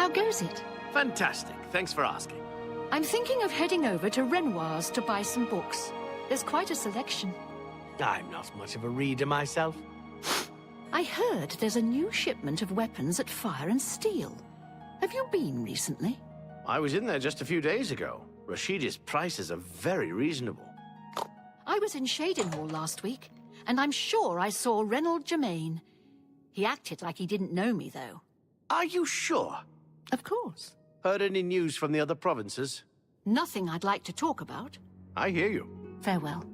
How goes it? Fantastic. Thanks for asking. I'm thinking of heading over to Renoir's to buy some books. There's quite a selection. I'm not much of a reader myself. I heard there's a new shipment of weapons at Fire and Steel. Have you been recently? I was in there just a few days ago. Rashida's prices are very reasonable. I was in Shading Hall last week, and I'm sure I saw Reynold Germain. He acted like he didn't know me, though. Are you sure? Of course. Heard any news from the other provinces? Nothing I'd like to talk about. I hear you. Farewell.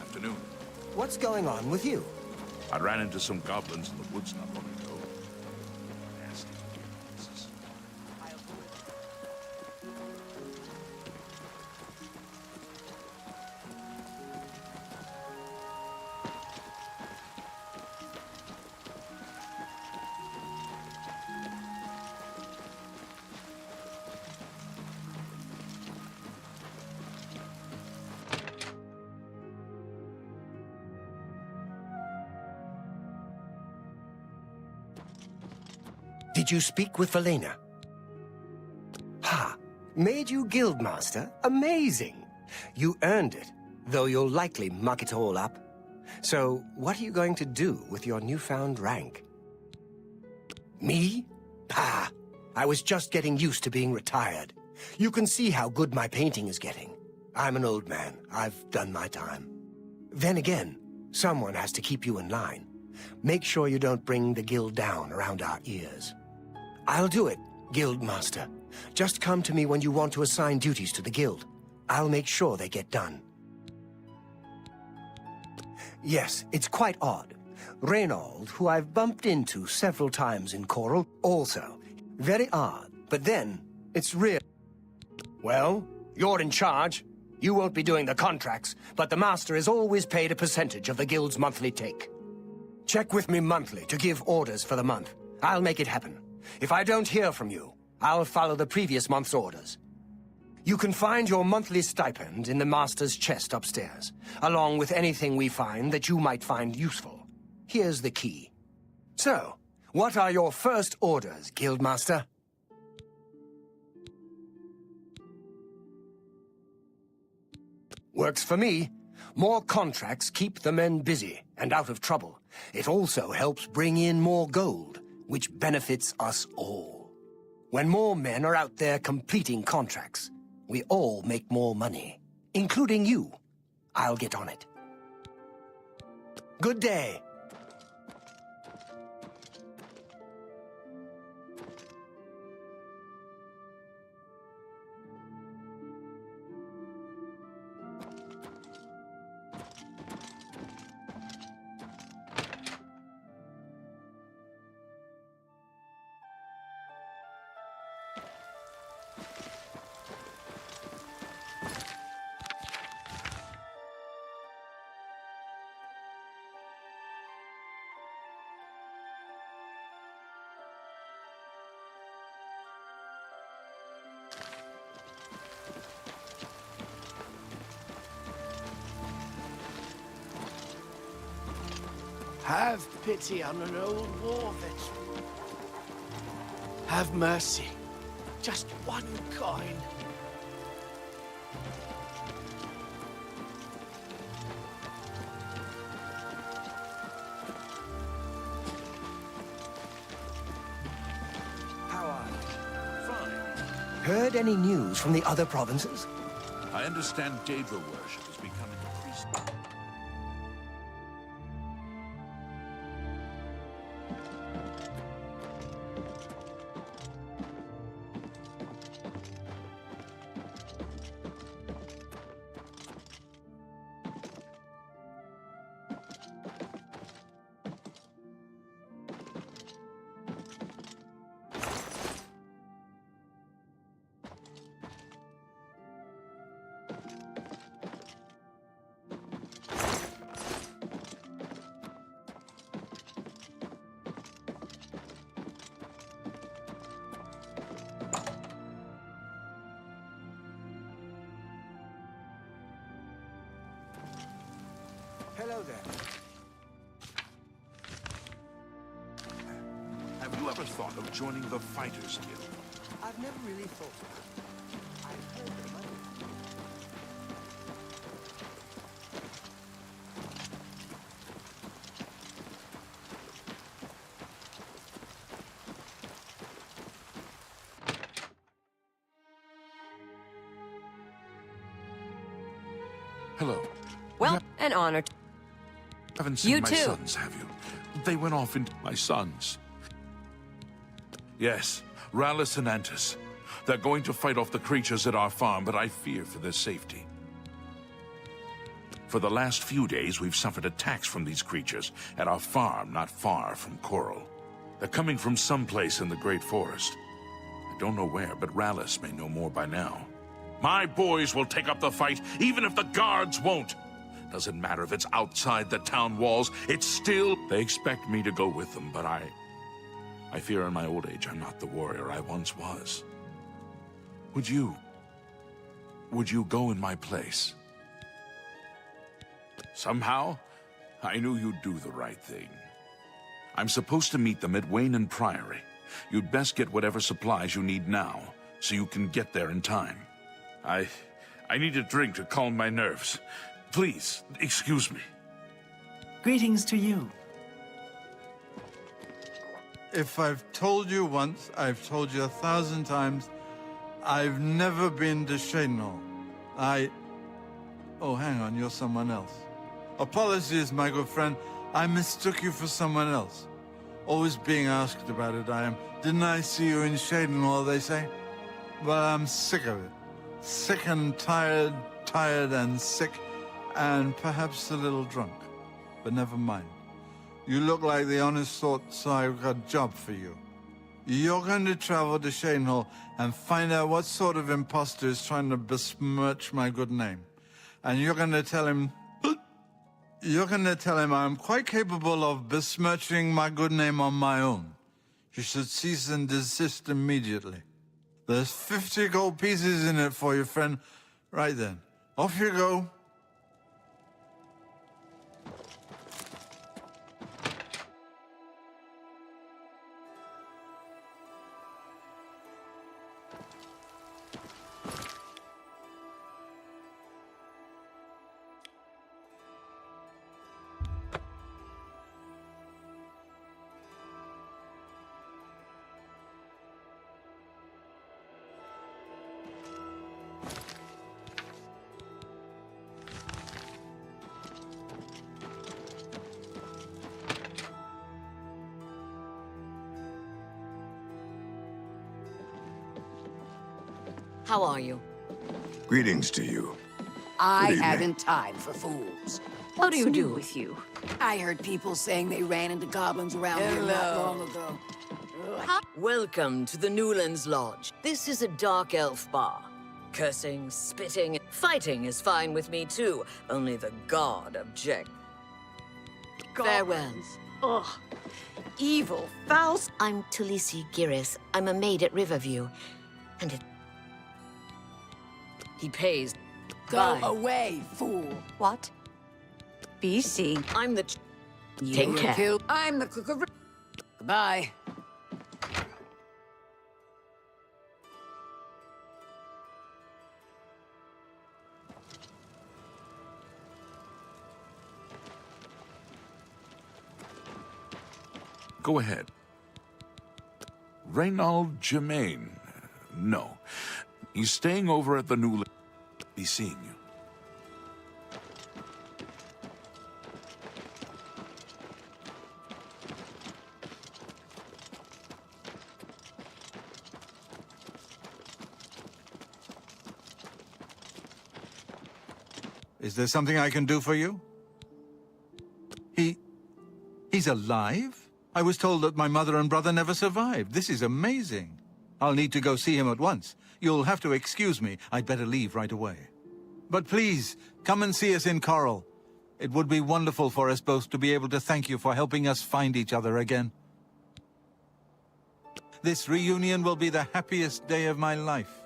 Afternoon. What's going on with you? I ran into some goblins in the woods not long ago. Nasty places. Did you speak with Valena? Ha! Made you Guildmaster? Amazing! You earned it, though you'll likely muck it all up. So, what are you going to do with your newfound rank? Me? Ha! I was just getting used to being retired. You can see how good my painting is getting. I'm an old man. I've done my time. Then again, someone has to keep you in line. Make sure you don't bring the guild down around our ears. I'll do it, Guildmaster. Just come to me when you want to assign duties to the guild. I'll make sure they get done. Yes, it's quite odd. Reynold, who I've bumped into several times in Coral, also. Very odd. But then, it's real. Well, you're in charge. You won't be doing the contracts, but the master is always paid a percentage of the guild's monthly take. Check with me monthly to give orders for the month. I'll make it happen. If I don't hear from you, I'll follow the previous month's orders. You can find your monthly stipend in the master's chest upstairs, along with anything we find that you might find useful. Here's the key. So, what are your first orders, Guildmaster? Works for me. More contracts keep the men busy and out of trouble. It also helps bring in more gold, which benefits us all. When more men are out there completing contracts, we all make more money, including you. I'll get on it. Good day. Have pity on an old war veteran. Have mercy. Just one coin. How are Heard any news from the other provinces? I understand Daedra worship is becoming increasingly. Hello there. Have you ever thought of joining the Fighters Guild? I've never really thought about it. I've heard the money. Hello. Well, an honor. Haven't seen You my too. sons, have you? They went off into my sons. Yes, Rallus and Antis. They're going to fight off the creatures at our farm, but I fear for their safety. For the last few days, we've suffered attacks from these creatures at our farm not far from Coral. They're coming from someplace in the Great Forest. I don't know where, but Rallus may know more by now. My boys will take up the fight, even if the guards won't. Doesn't matter if it's outside the town walls, it's still... They expect me to go with them, but I fear in my old age I'm not the warrior I once was. Would you go in my place? Somehow, I knew you'd do the right thing. I'm supposed to meet them at Wayne Priory. You'd best get whatever supplies you need now, so you can get there in time. I need a drink to calm my nerves. Please, excuse me. Greetings to you. If I've told you once, I've told you 1,000 times, I've never been to Shadenhall. Oh, hang on, you're someone else. Apologies, my good friend. I mistook you for someone else. Always being asked about it, I am. Didn't I see you in Shadenhall, they say? Well, I'm sick of it. Sick and tired, tired and sick, and perhaps a little drunk. But never mind. You look like the honest sort, so I've got a job for you. You're going to travel to Shadenhall and find out what sort of imposter is trying to besmirch my good name. And you're going to tell him... You're going to tell him I'm quite capable of besmirching my good name on my own. You should cease and desist immediately. There's 50 gold pieces in it for you, friend. Right then. Off you go. How are you? Greetings to you. I Good evening. haven't time for fools. How do you do? with you? I heard people saying they ran into goblins around here not long ago. Welcome to the Newlands Lodge. This is a dark elf bar. Cursing, spitting, fighting is fine with me too. Only the god object. Farewell. Ugh. Evil, foul. I'm Tulisi Giris. I'm a maid at Riverview. And it... He pays. Go Bye. away, fool. What? BC. I'm the... You Take care. killed. I'm the cook of... Goodbye. Go ahead. Reynald Germain. No. He's staying over at the New... He's seeing you. Is there something I can do for you? He's alive? I was told that my mother and brother never survived. This is amazing. I'll need to go see him at once. You'll have to excuse me. I'd better leave right away. But please, come and see us in Coral. It would be wonderful for us both to be able to thank you for helping us find each other again. This reunion will be the happiest day of my life.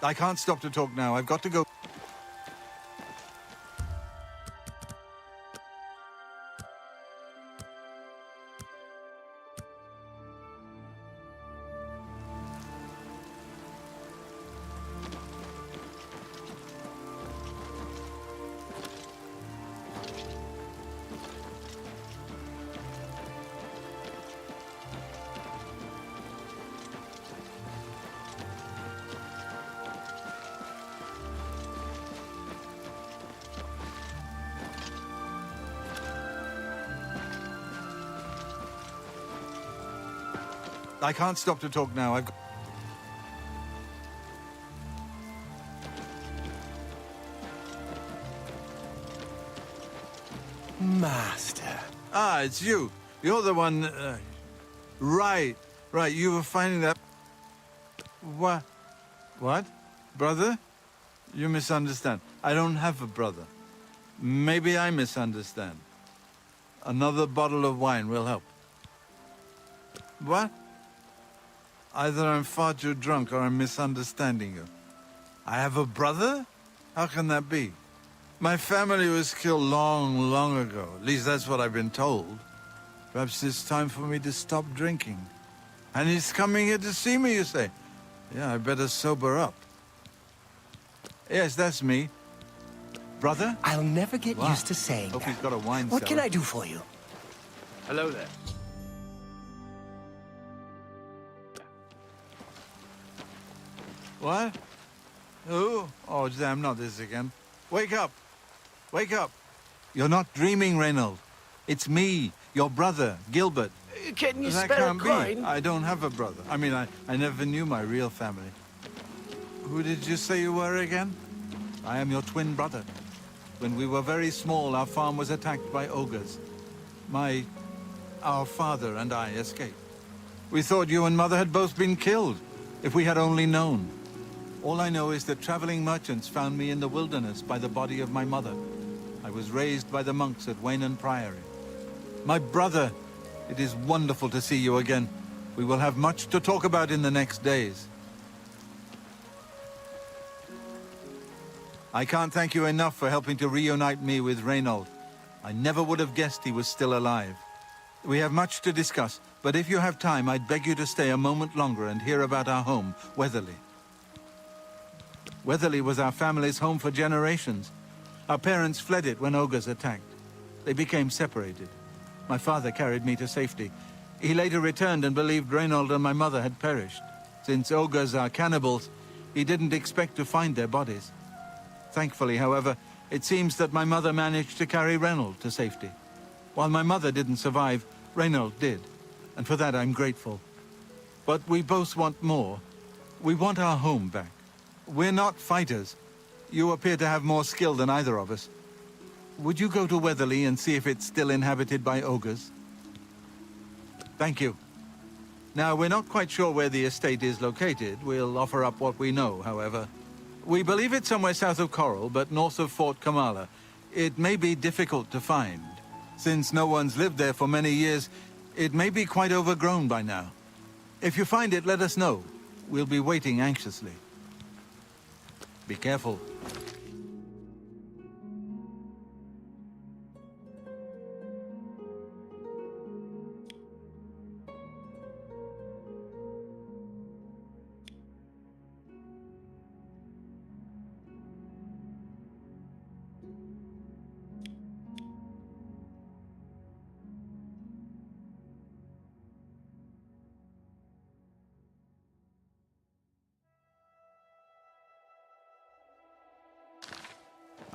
I can't stop to talk now. I've got to go. I can't stop to talk now. I've got... Master. Ah, it's you. You're the one... Right. You were finding that... What? What? Brother? You misunderstand. I don't have a brother. Maybe I misunderstand. Another bottle of wine will help. What? Either I'm far too drunk or I'm misunderstanding you. I have a brother? How can that be? My family was killed long, long ago. At least that's what I've been told. Perhaps it's time for me to stop drinking. And he's coming here to see me, you say? Yeah, I better sober up. Yes, that's me. Brother? I'll never get used to saying Hope that. he's got a wine What can cellar. I do for you? Hello there. What? Who? Oh, damn, not this again. Wake up! Wake up! You're not dreaming, Reynold. It's me, your brother, Gilbert. Can you That spell can't coin? be. I don't have a brother. I mean, I never knew my real family. Who did you say you were again? I am your twin brother. When we were very small, our farm was attacked by ogres. Our father and I escaped. We thought you and Mother had both been killed, if we had only known. All I know is that traveling merchants found me in the wilderness by the body of my mother. I was raised by the monks at Waynon Priory. My brother, it is wonderful to see you again. We will have much to talk about in the next days. I can't thank you enough for helping to reunite me with Reynold. I never would have guessed he was still alive. We have much to discuss, but if you have time, I'd beg you to stay a moment longer and hear about our home, Weatherly. Weatherly was our family's home for generations. Our parents fled it when ogres attacked. They became separated. My father carried me to safety. He later returned and believed Reynold and my mother had perished. Since ogres are cannibals, he didn't expect to find their bodies. Thankfully, however, it seems that my mother managed to carry Reynold to safety. While my mother didn't survive, Reynold did, and for that I'm grateful. But we both want more. We want our home back. We're not fighters. You appear to have more skill than either of us. Would you go to Weatherly and see if it's still inhabited by ogres? Thank you. Now, we're not quite sure where the estate is located. We'll offer up what we know, however. We believe it's somewhere south of Coral, but north of Fort Kamala. It may be difficult to find. Since no one's lived there for many years, it may be quite overgrown by now. If you find it, let us know. We'll be waiting anxiously. Be careful.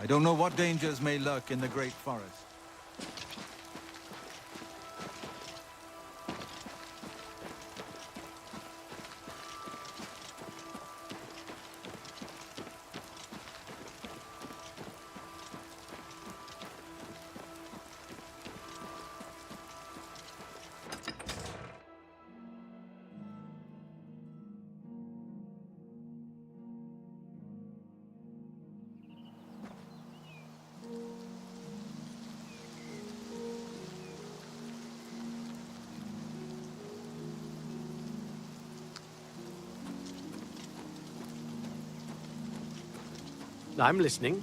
I don't know what dangers may lurk in the Great Forest. I'm listening.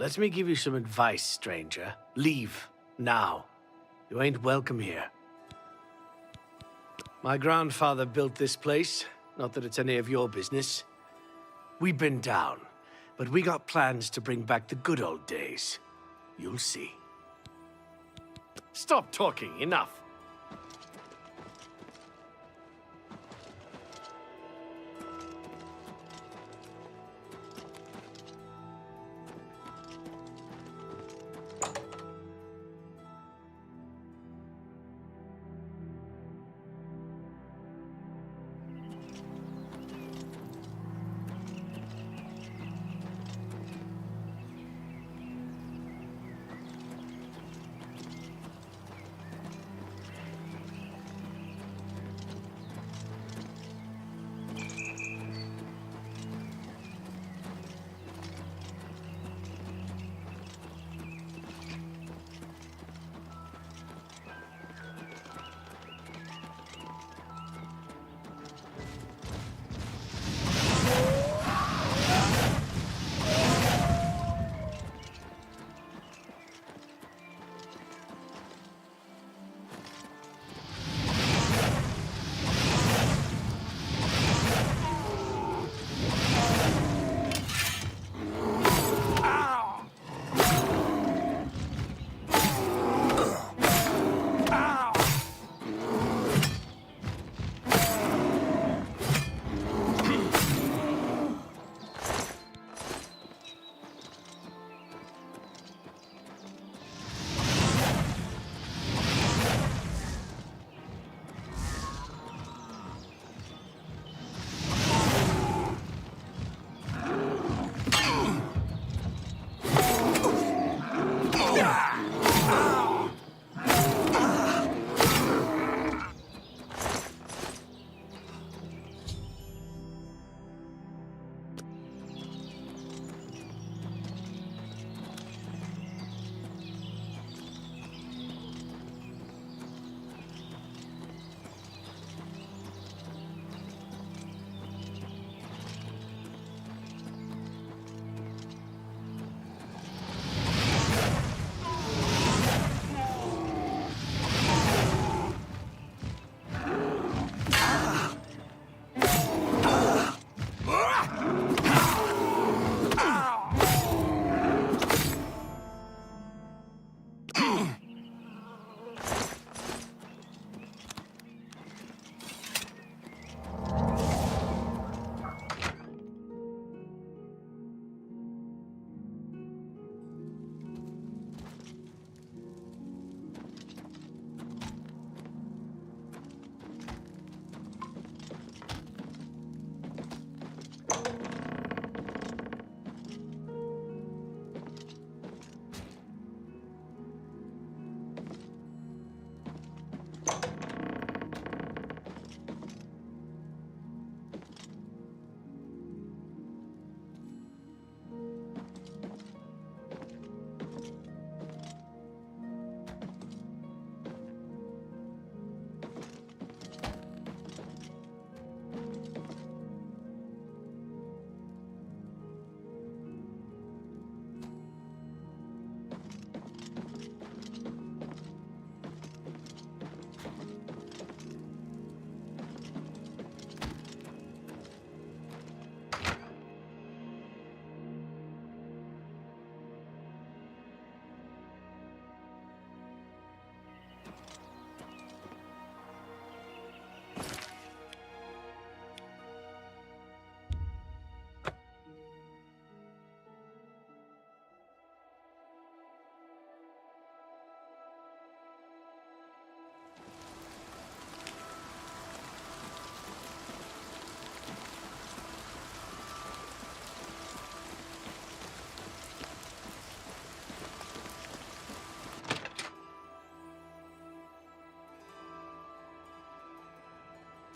Let me give you some advice, stranger. Leave. Now. You ain't welcome here. My grandfather built this place. Not that it's any of your business. We've been down, but we got plans to bring back the good old days. You'll see. Stop talking. Enough.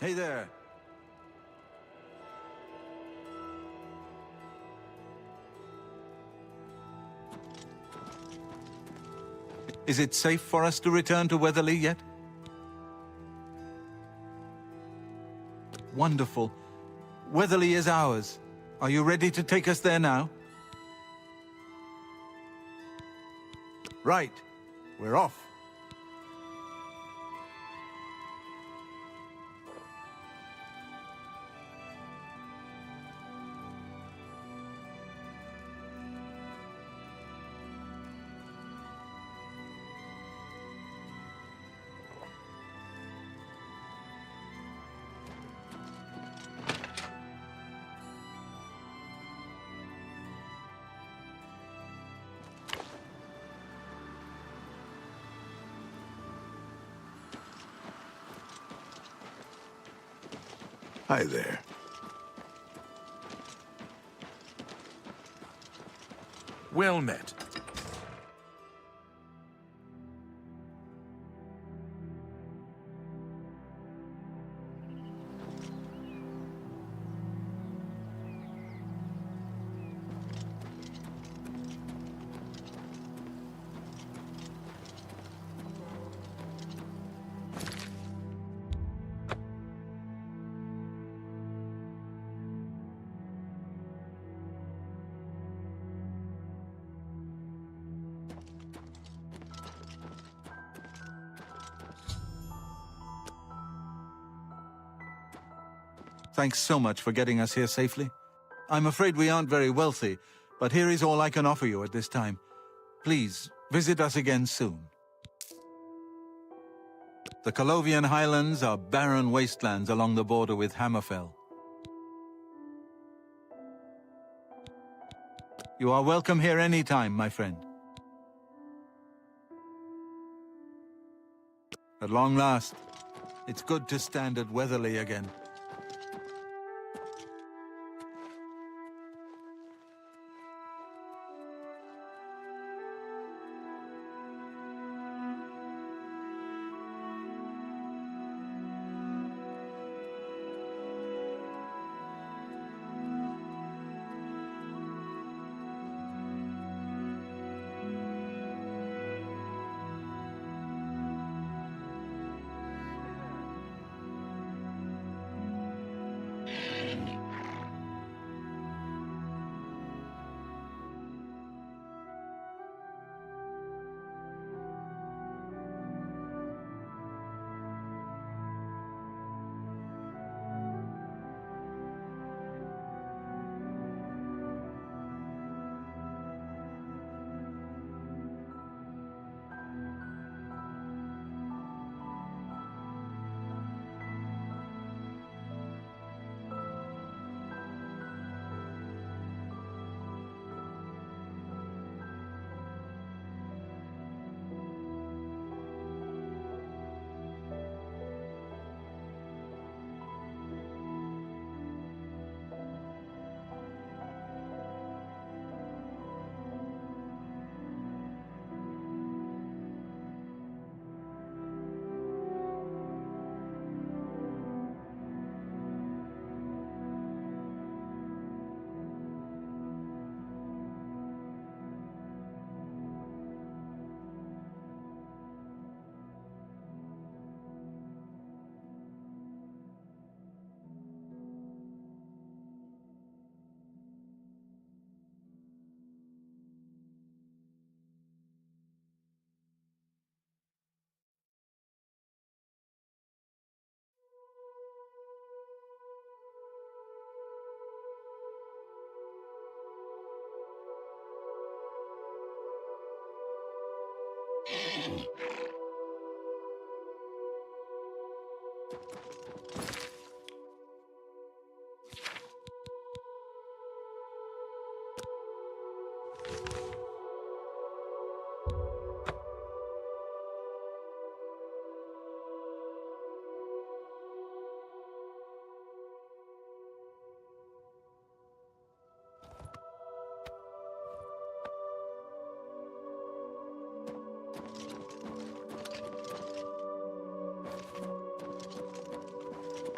Hey there. Is it safe for us to return to Weatherly yet? Wonderful. Weatherly is ours. Are you ready to take us there now? Right. We're off. Hi there. Well met. Thanks so much for getting us here safely. I'm afraid we aren't very wealthy, but here is all I can offer you at this time. Please, visit us again soon. The Colovian Highlands are barren wastelands along the border with Hammerfell. You are welcome here anytime, my friend. At long last, it's good to stand at Weatherly again.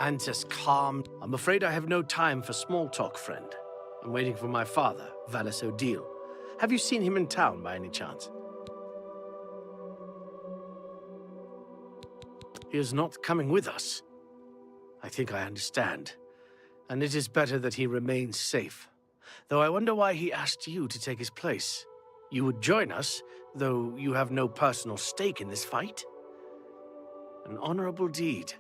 and as calm. I'm afraid I have no time for small talk, friend. I'm waiting for my father, Valis Odile. Have you seen him in town by any chance? He is not coming with us. I think I understand. And it is better that he remains safe. Though I wonder why he asked you to take his place. You would join us, though you have no personal stake in this fight? An honorable deed.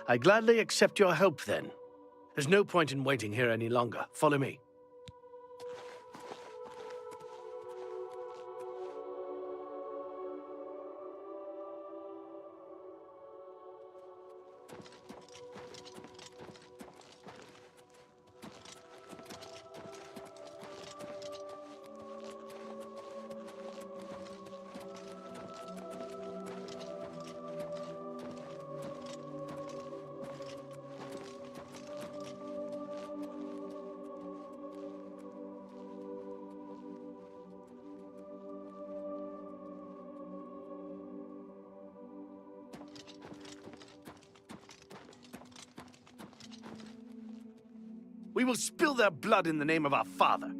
I gladly accept your help, then. There's no point in waiting here any longer. Follow me. We will spill their blood in the name of our father.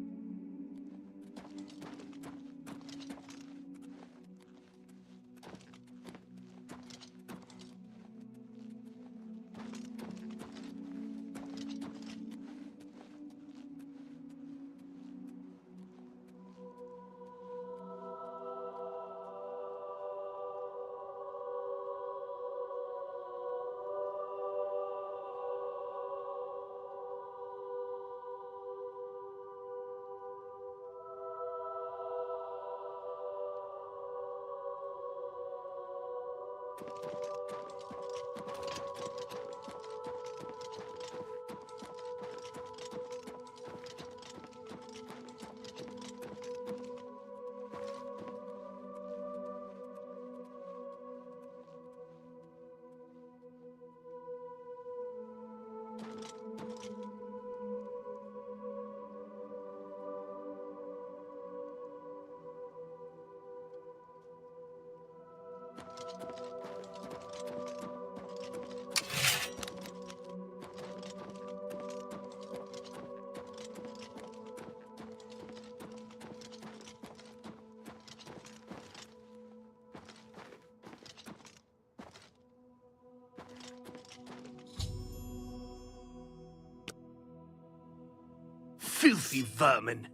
Filthy vermin!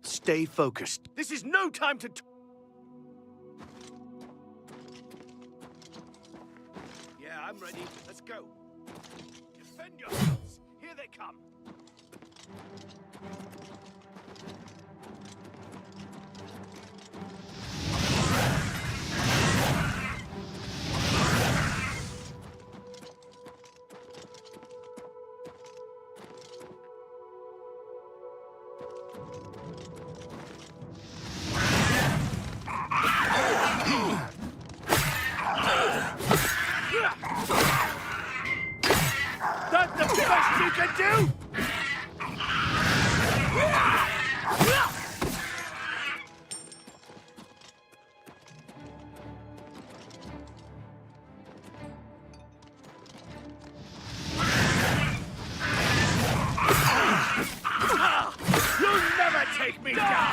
Stay focused. This is no time to... Yeah, I'm ready. Let's go. Defend yourselves. Here they come. That's the best you can do! You'll never take me down!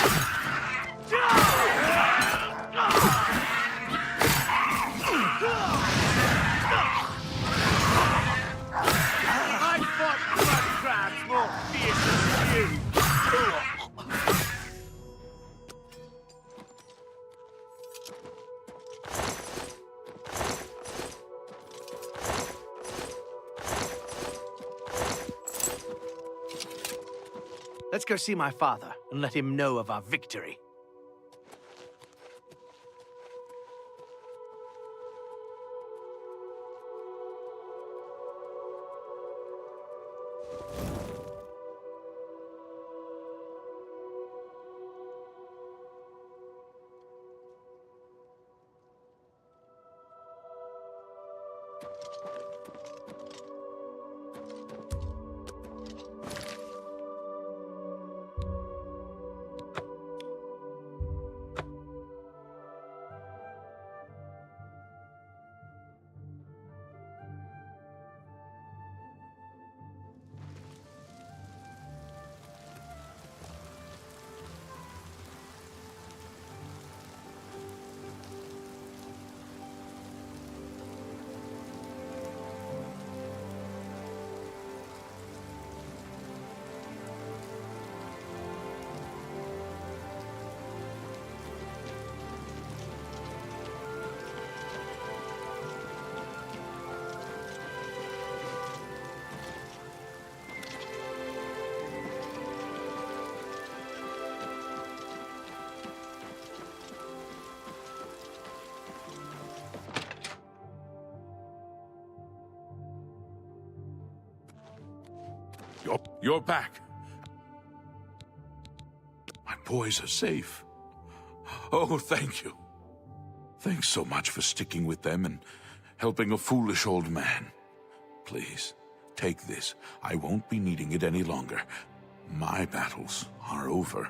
I fought blood crabs more fierce than you! Let's go see my father and let him know of our victory. You're back. My boys are safe. Oh, thank you. Thanks so much for sticking with them and helping a foolish old man. Please, take this. I won't be needing it any longer. My battles are over.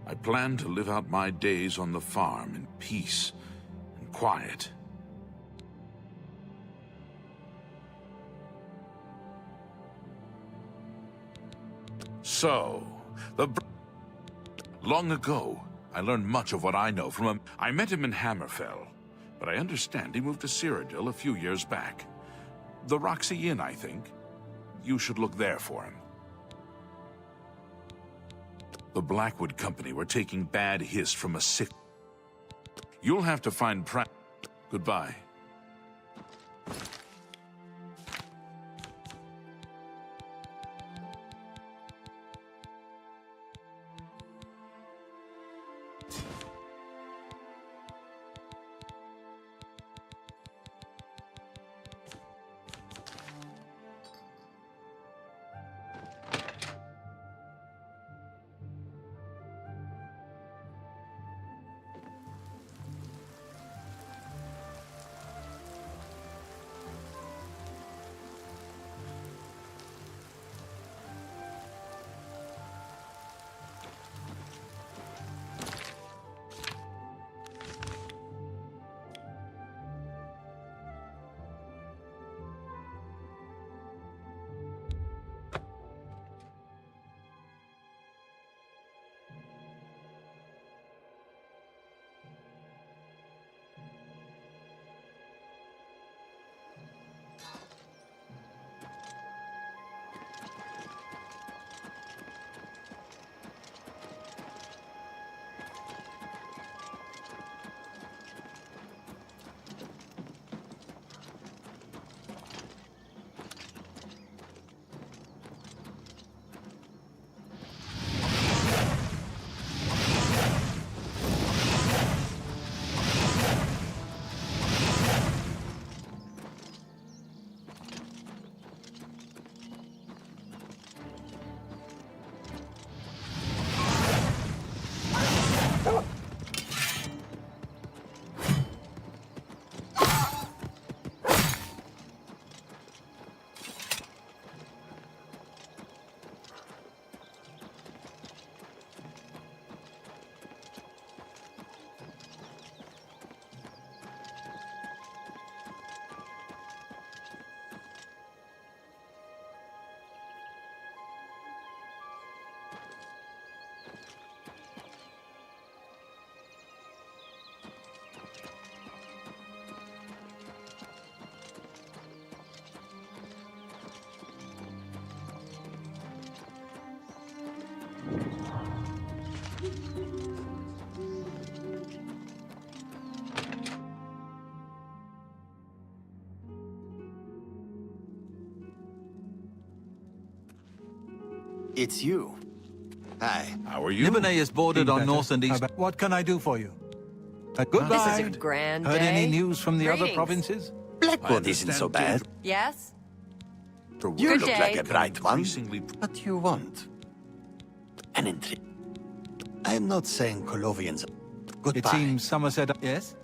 I plan to live out my days on the farm in peace and quiet. So, long ago, I learned much of what I know from him. I met him in Hammerfell, but I understand he moved to Cyrodiil a few years back. The Roxy Inn, I think. You should look there for him. The Blackwood Company were taking bad hiss from a sick... You'll have to find Goodbye. It's you. Hi. How are you? Nibonay is bordered on north and east. What can I do for you? Goodbye. This is a grand Heard day. any news from the other Greetings. provinces? Blackwood isn't so bad. Yes? You Good look day. like a bright one. Increasingly... What do you want? An intrigue. I am not saying Colovians. Goodbye. It seems Somerset... Yes?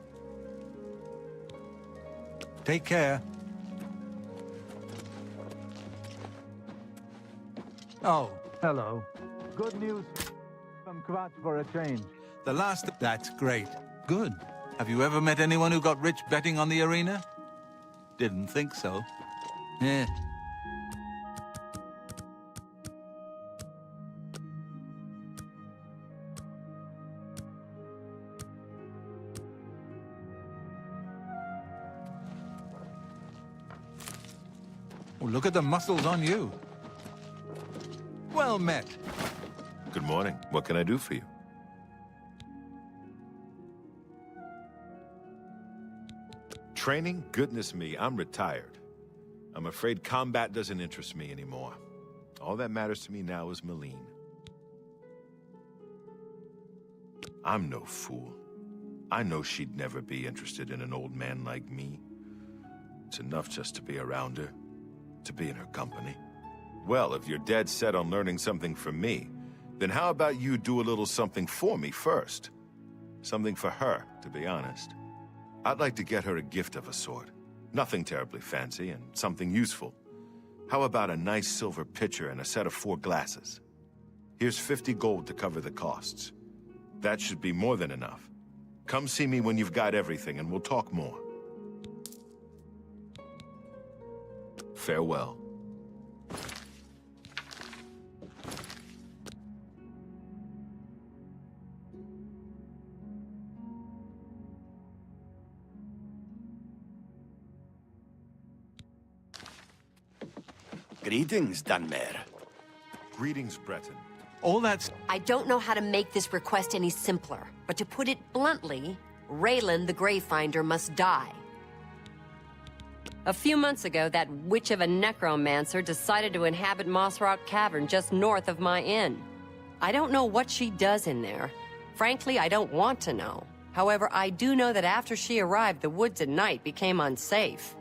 Take care. Oh, hello. Good news from Kvatch for a change. The last... That's great. Good. Have you ever met anyone who got rich betting on the arena? Didn't think so. Yeah. Oh, look at the muscles on you. Well met. Good morning. What can I do for you? Training? Goodness me, I'm retired. I'm afraid combat doesn't interest me anymore. All that matters to me now is Malene. I'm no fool. I know she'd never be interested in an old man like me. It's enough just to be around her, to be in her company. Well, if you're dead set on learning something from me, then how about you do a little something for me first? Something for her, to be honest. I'd like to get her a gift of a sort. Nothing terribly fancy, and something useful. How about a nice silver pitcher and a set of 4 glasses? Here's 50 gold to cover the costs. That should be more than enough. Come see me when you've got everything, and we'll talk more. Farewell. Greetings, Dunmer. Greetings, Breton. All that's... I don't know how to make this request any simpler, but to put it bluntly, Raylan the Greyfinder must die. A few months ago, that witch of a necromancer decided to inhabit Moss Rock Cavern just north of my inn. I don't know what she does in there. Frankly, I don't want to know. However, I do know that after she arrived, the woods at night became unsafe.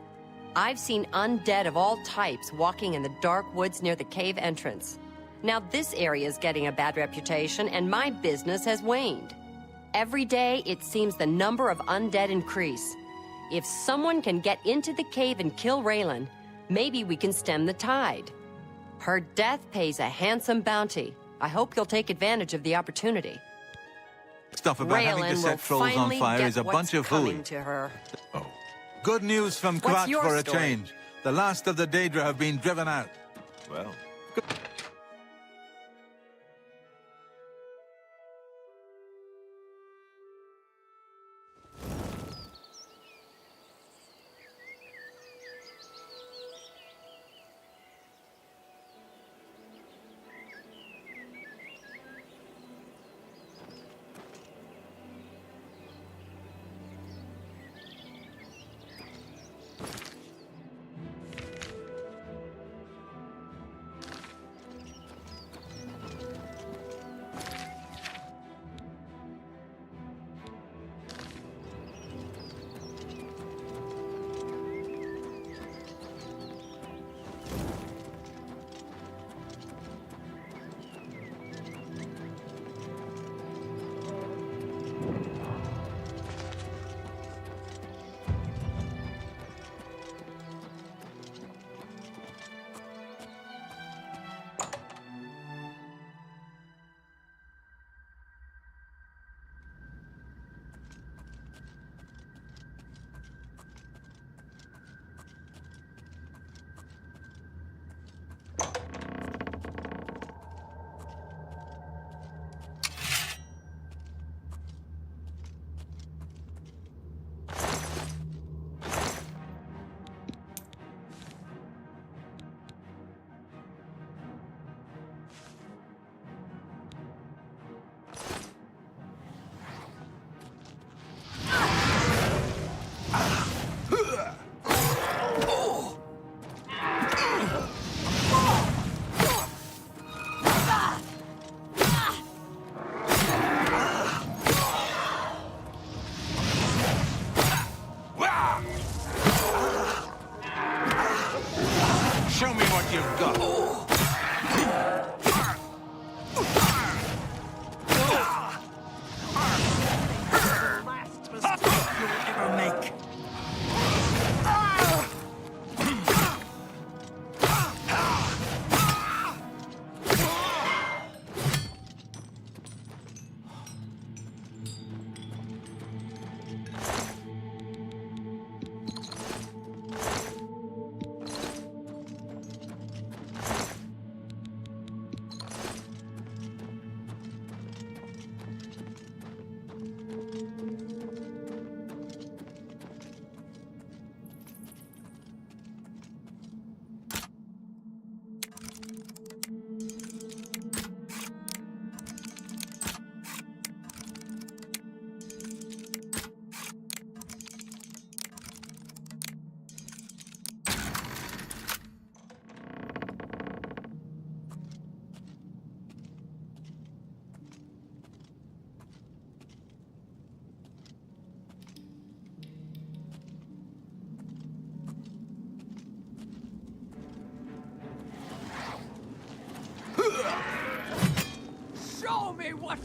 I've seen undead of all types walking in the dark woods near the cave entrance. Now this area is getting a bad reputation, and my business has waned. Every day, it seems the number of undead increase. If someone can get into the cave and kill Raylan, maybe we can stem the tide. Her death pays a handsome bounty. I hope you'll take advantage of the opportunity. Stuff about having to set trolls on fire is a bunch of hooey. To her. Oh. Good news from What's Krat your for a story? change. The last of the Daedra have been driven out. Well,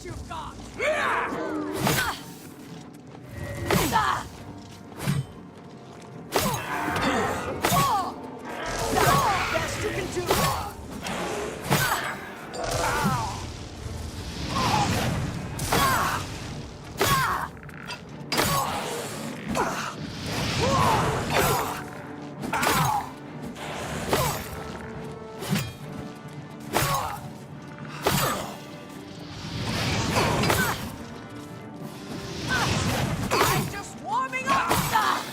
you've got! Best you can do! I'm just warming up!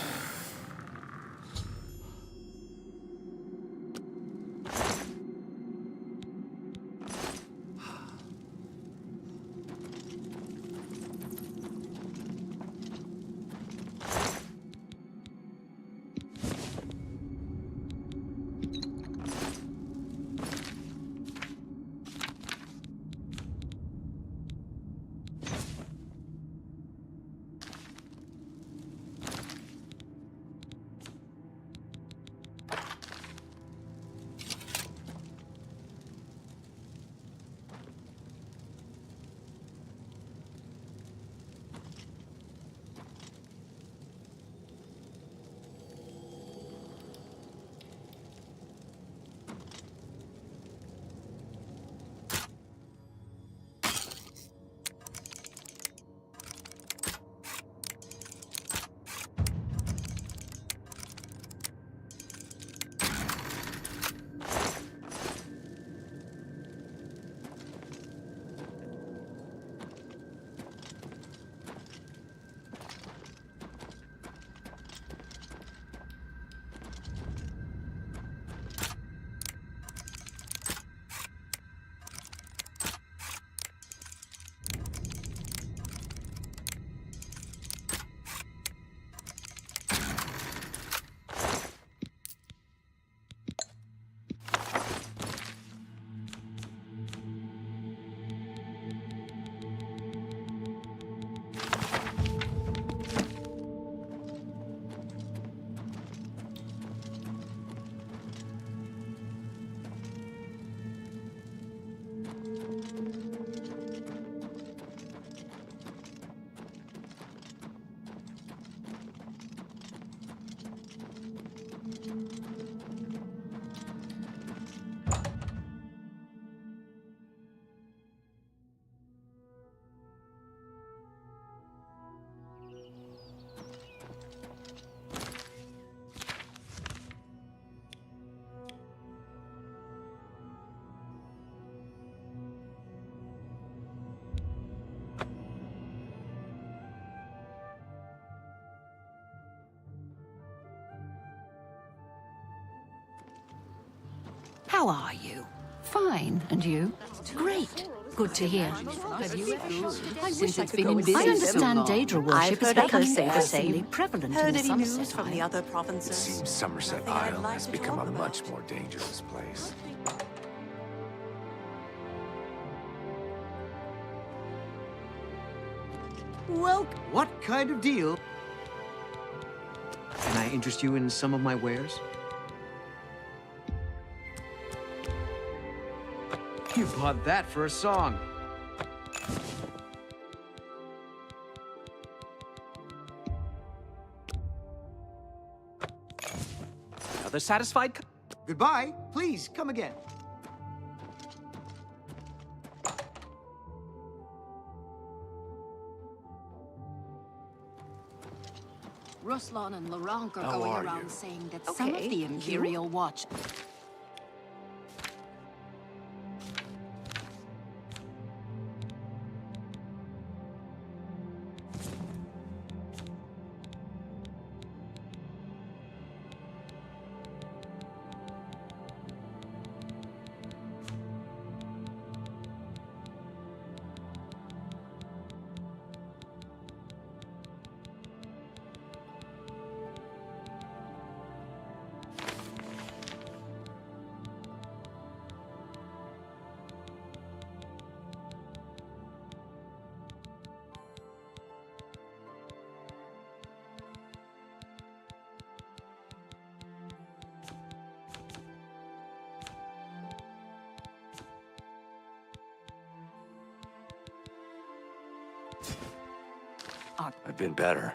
How are you? Fine, and you? Great. Good to hear. Since it's been in business I understand Daedra worship is heard others becoming say the increasingly same. prevalent Heard in any Somerset news from the Isle. other provinces? Seems Somerset Nothing I'd Isle like has to become talk a about. much more dangerous place. Well, what kind of deal? Can I interest you in some of my wares? You bought that for a song. Another satisfied? Goodbye. Please, come again. Ruslan and Larank are How going are around you? saying that some of Okay, the you? Imperial Watch... I've been better.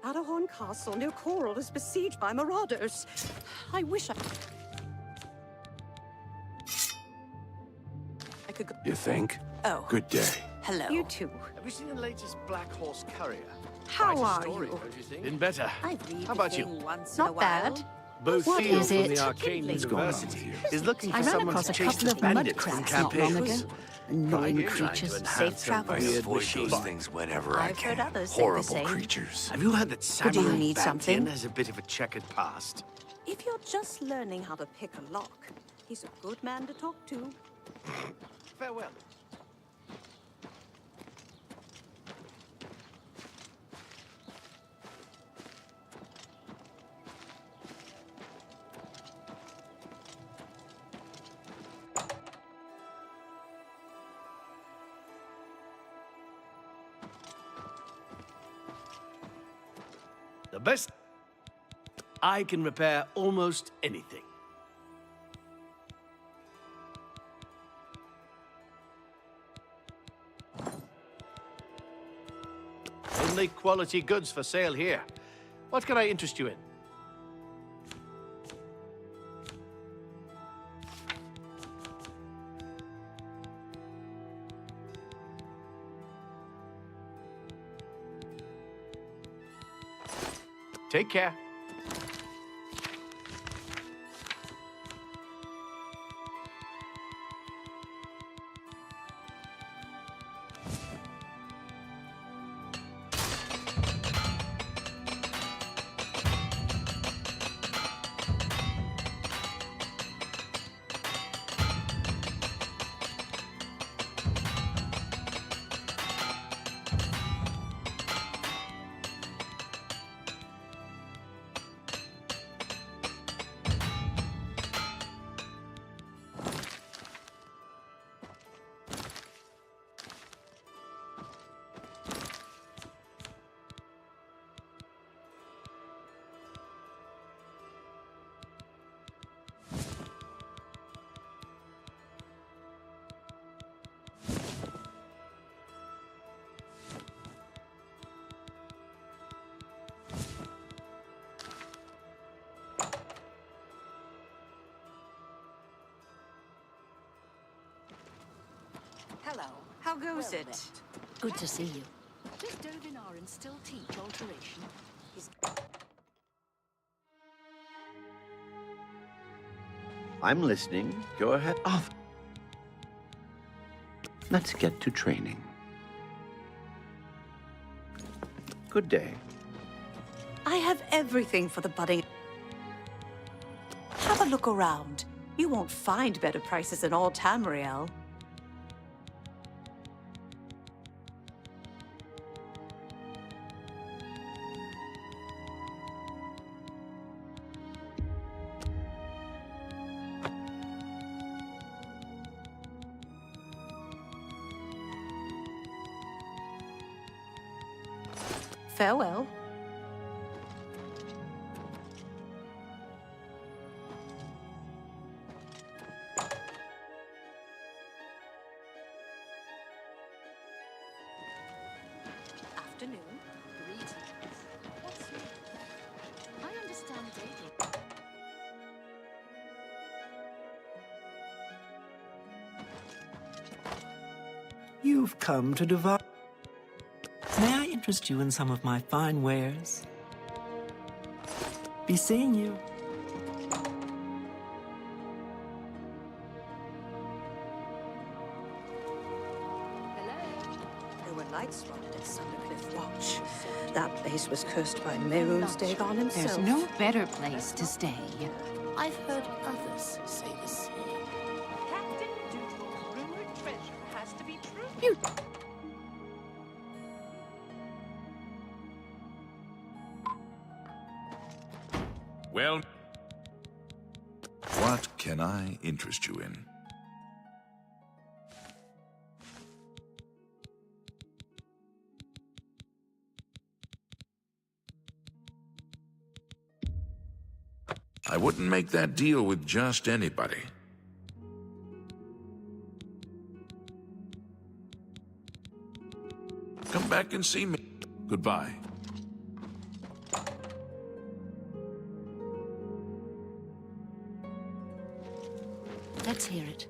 Adahorn Castle near Coral is besieged by marauders. I wish I could go. You think? Oh. Good day. Hello. You too. Have you seen the latest Black Horse Courier? How Quite a are story, you? don't you think? Been better. I read How about the you? thing once in a Not while. bad. Both What Theo is from it? the Arcane What's going on University with you? is looking I for ran someone across to a chase couple of the mud bandits from crabs not long campaigns. ago. Annoying Trying to creatures. enhance Safe a travels. weird Avoid machine. those things whenever I I've can. heard others say the Horrible same. creatures. Have you heard that Or do you Samurai need Bantian something? has a bit of a checkered past? If you're just learning how to pick a lock, he's a good man to talk to. Farewell. The best. I can repair almost anything. Only quality goods for sale here. What can I interest you in? Take care. Hello. How goes it? Good to see you. Does Dovinarin still teach alteration? I'm listening. Go ahead. Oh. Let's get to training. Good day. I have everything for the budding. Have a look around. You won't find better prices in all Tamriel. Farewell. Afternoon. Greetings. What's new? I understand dating. You've come to divide. May I interest you in some of my fine wares? Be seeing you. There were lights spotted at Sundercliff Watch. That place was cursed by Mehrunes Dagon himself. There's no better place to stay. I've heard others say the same. Captain Doodle's rumored treasure has to be true. You... Well, what can I interest you in? I wouldn't make that deal with just anybody. Come back and see me. Goodbye. Let's hear it.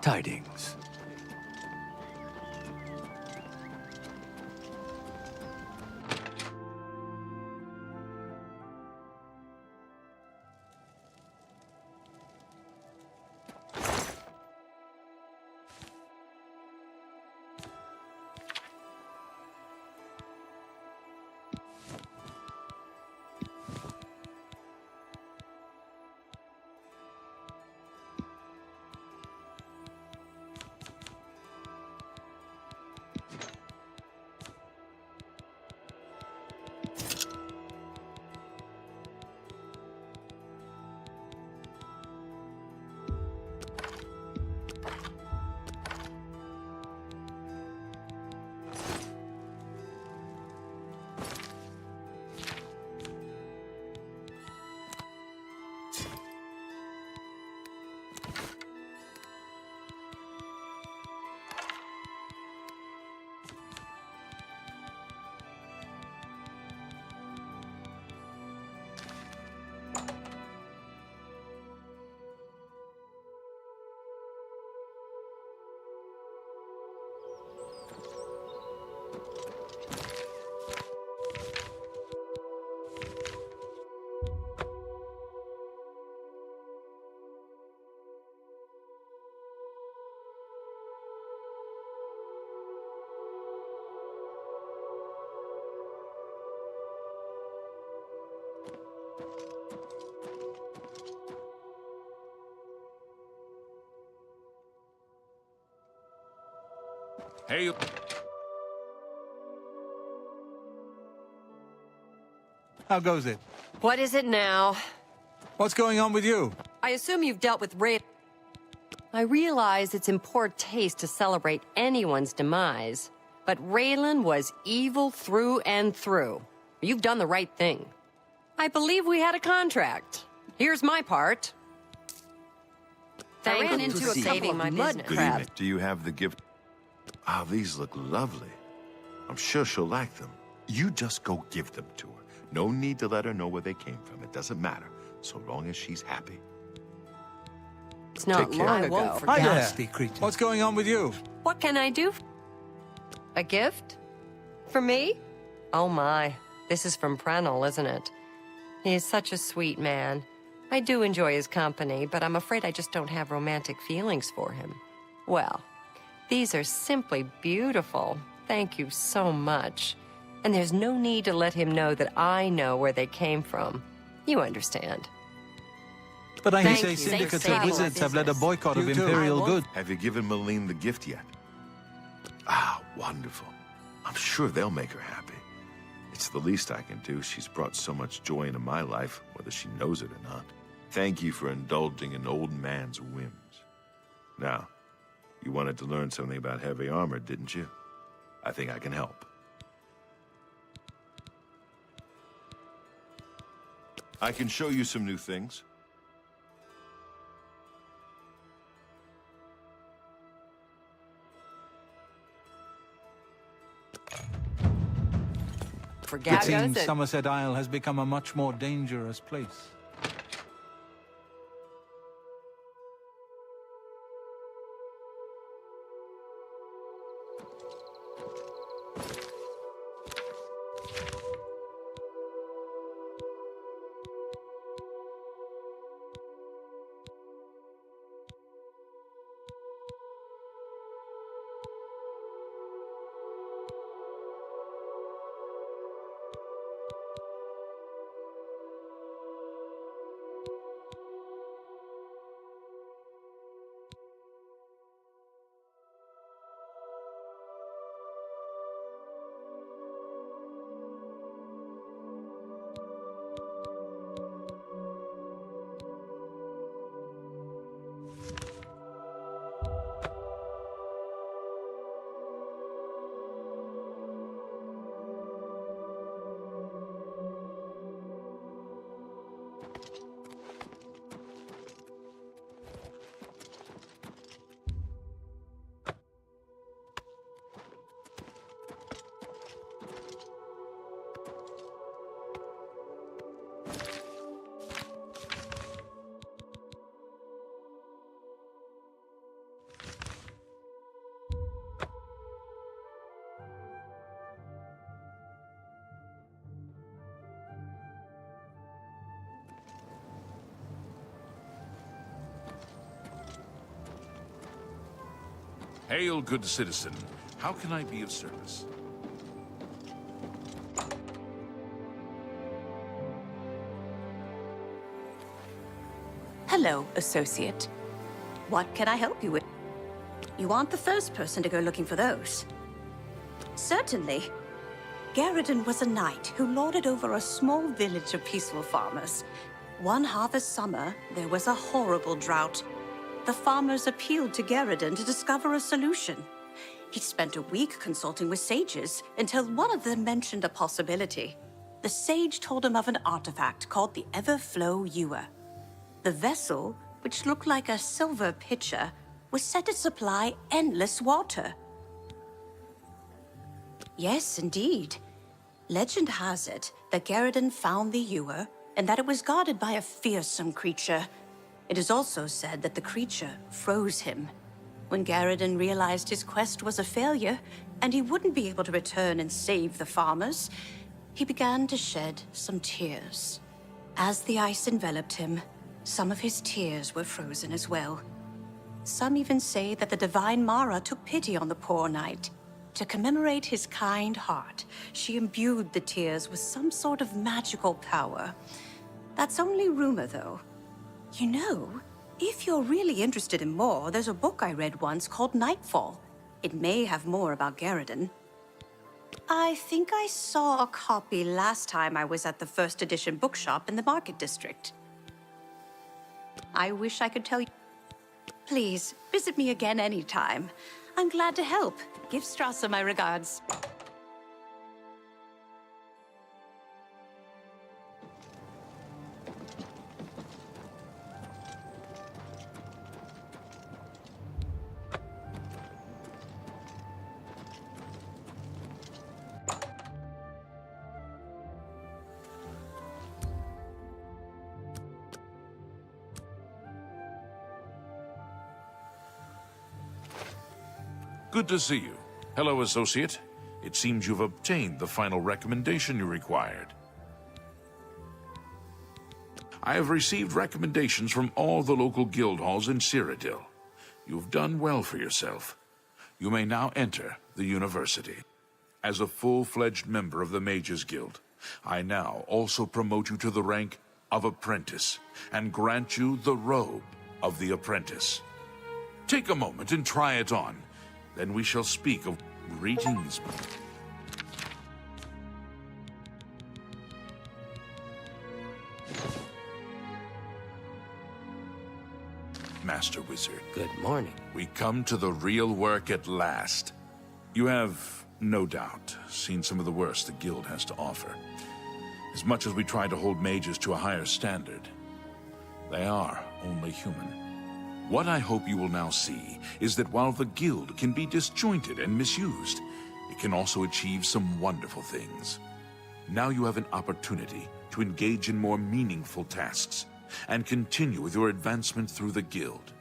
Tidings. Hey. How goes it? What is it now? What's going on with you? I assume you've dealt with Ray. I realize it's in poor taste to celebrate anyone's demise, but Raylan was evil through and through. You've done the right thing. I believe we had a contract. Here's my part. I ran into a saving my mud Good crab. evening. Do you have the gift? Ah, these look lovely. I'm sure she'll like them. You just go give them to her. No need to let her know where they came from. It doesn't matter, so long as she's happy. It's not Take care. long I ago. won't Hi there. Nasty creature. What's going on with you? What can I do? A gift? For me? Oh my. This is from Prenel, isn't it? He is such a sweet man. I do enjoy his company, but I'm afraid I just don't have romantic feelings for him. Well, these are simply beautiful. Thank you so much. And there's no need to let him know that I know where they came from. You understand. But I Thank say you. syndicates Safe of wizards business. have led a boycott of You too. imperial goods. Have you given Malene the gift yet? Ah, wonderful. I'm sure they'll make her happy. It's the least I can do. She's brought so much joy into my life, whether she knows it or not. Thank you for indulging an old man's whims. Now, you wanted to learn something about heavy armor, didn't you? I think I can help. I can show you some new things. Forget It seems it. Somerset Isle has become a much more dangerous place. Hail, good citizen. How can I be of service? Hello, associate. What can I help you with? You aren't the first person to go looking for those. Certainly. Garridan was a knight who lorded over a small village of peaceful farmers. One harvest summer, there was a horrible drought. The farmers appealed to Garridan to discover a solution. He spent a week consulting with sages until one of them mentioned a possibility. The sage told him of an artifact called the Everflow Ewer. The vessel, which looked like a silver pitcher, was said to supply endless water. Yes, indeed. Legend has it that Garridan found the ewer and that it was guarded by a fearsome creature. It is also said that the creature froze him. When Garridan realized his quest was a failure and he wouldn't be able to return and save the farmers, he began to shed some tears. As the ice enveloped him, some of his tears were frozen as well. Some even say that the divine Mara took pity on the poor knight. To commemorate his kind heart, she imbued the tears with some sort of magical power. That's only rumor, though. You know, if you're really interested in more, there's a book I read once called Nightfall. It may have more about Garridan. I think I saw a copy last time I was at the first edition bookshop in the Market District. I wish I could tell you. Please, visit me again anytime. I'm glad to help. Give Strasser my regards. Good to see you. Hello, associate. It seems you've obtained the final recommendation you required. I have received recommendations from all the local guild halls in Cyrodiil. You've done well for yourself. You may now enter the university. As a full-fledged member of the Mages Guild, I now also promote you to the rank of apprentice and grant you the robe of the apprentice. Take a moment and try it on. Then we shall speak of greetings. Master Wizard. Good morning. We come to the real work at last. You have, no doubt, seen some of the worst the Guild has to offer. As much as we try to hold mages to a higher standard, they are only human. What I hope you will now see is that while the Guild can be disjointed and misused, it can also achieve some wonderful things. Now you have an opportunity to engage in more meaningful tasks and continue with your advancement through the Guild.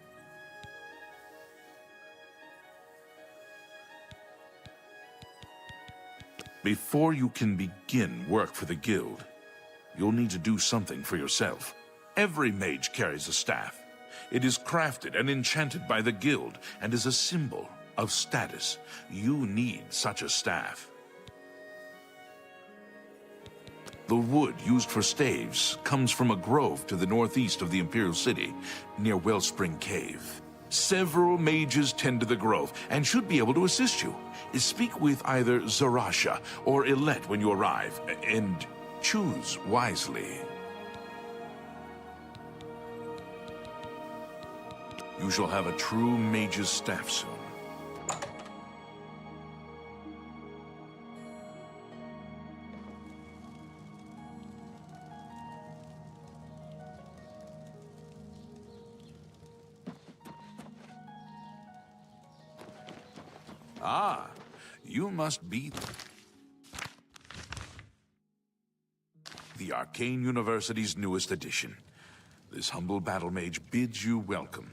Before you can begin work for the Guild, you'll need to do something for yourself. Every mage carries a staff. It is crafted and enchanted by the Guild and is a symbol of status. You need such a staff. The wood used for staves comes from a grove to the northeast of the Imperial City, near Wellspring Cave. Several mages tend to the grove and should be able to assist you. Speak with either Zarasha or Ilette when you arrive, and choose wisely. You shall have a true mage's staff soon. Ah, you must be the Arcane University's newest addition. This humble battle mage bids you welcome.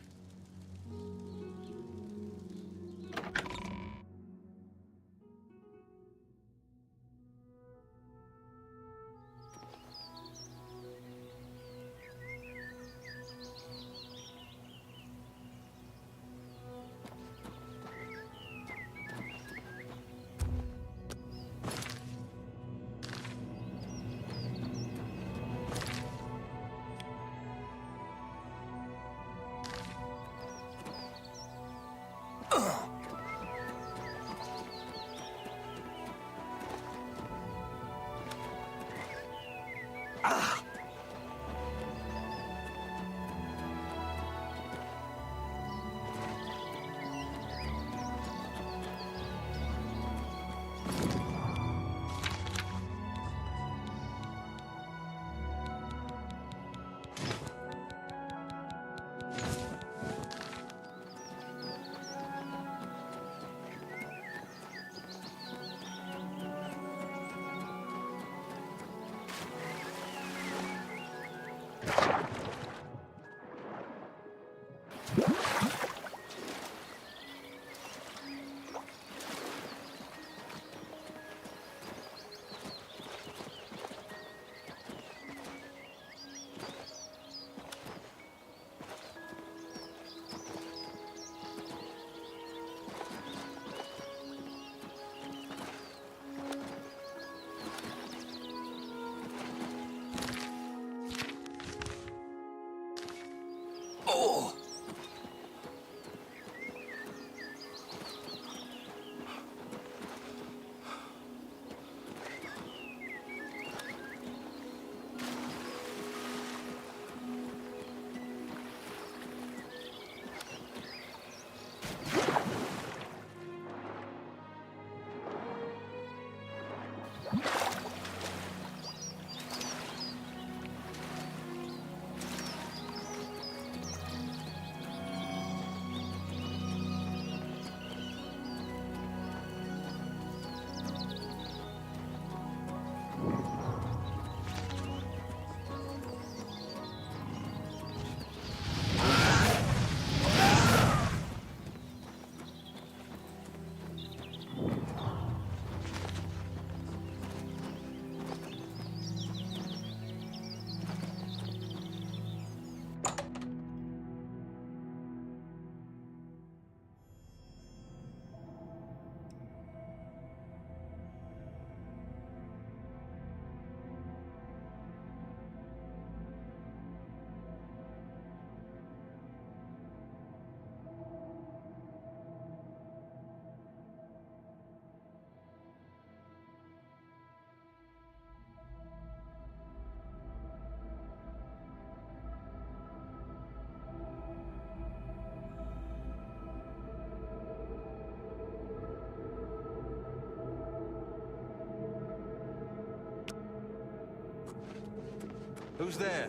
Who's there?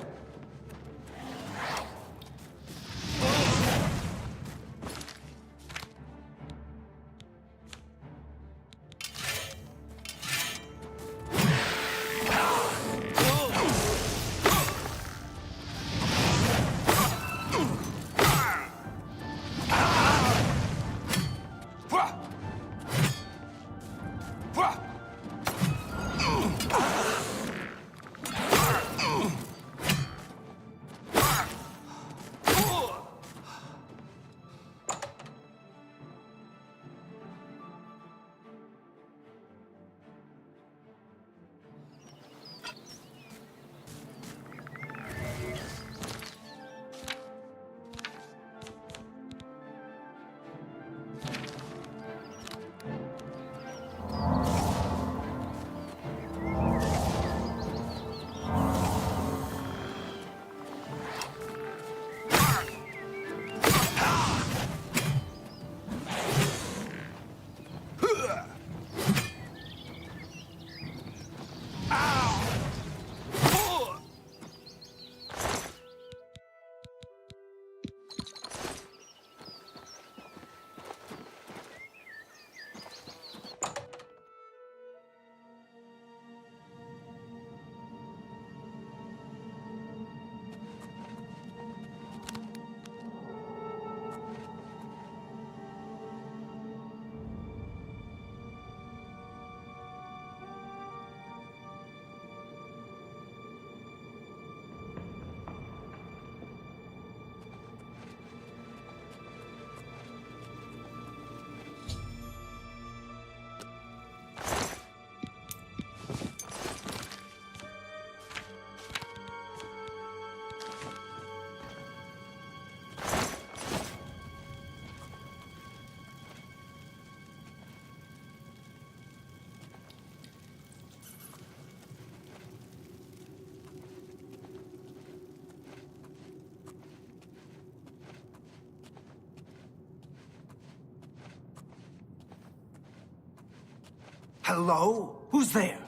Hello? Who's there?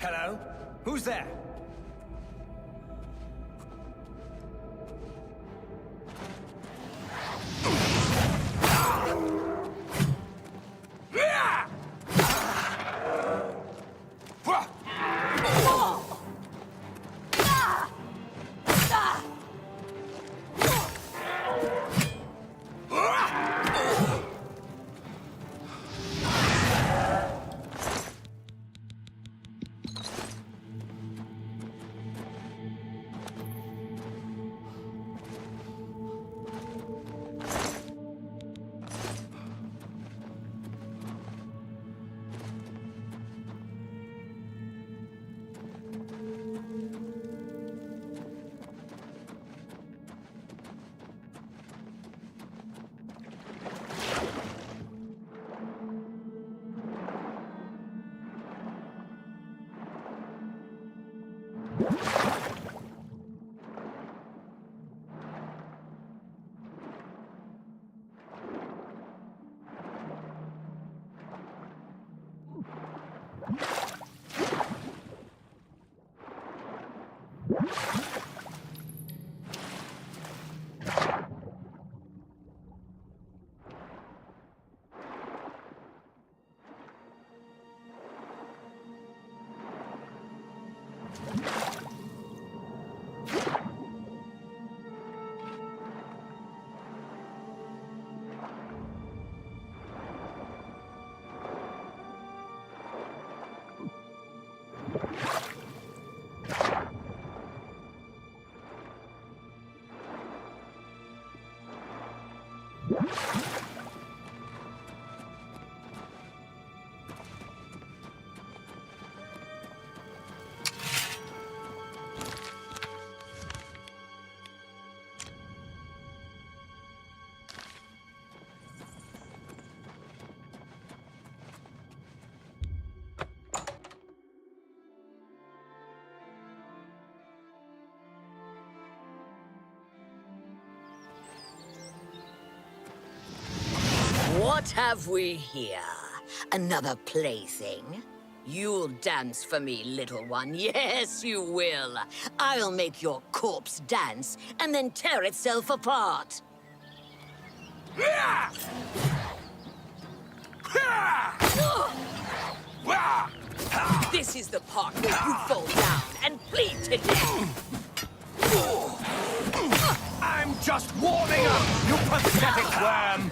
Hello? Who's there? What have we here? Another plaything? You'll dance for me, little one. Yes, you will. I'll make your corpse dance and then tear itself apart. This is the part where you fall down and bleed to death. I'm just warming up, you pathetic worm!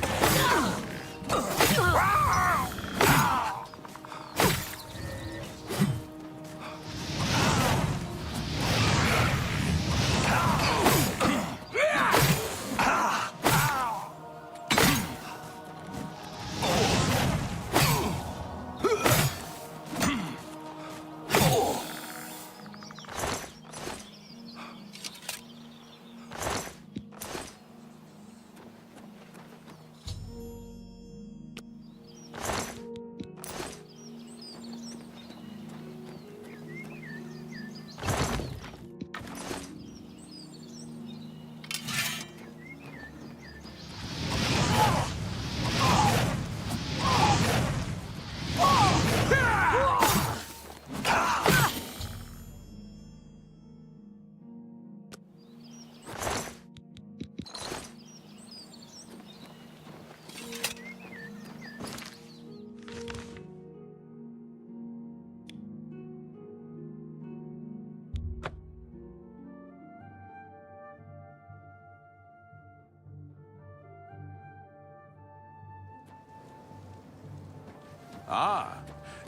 Ah,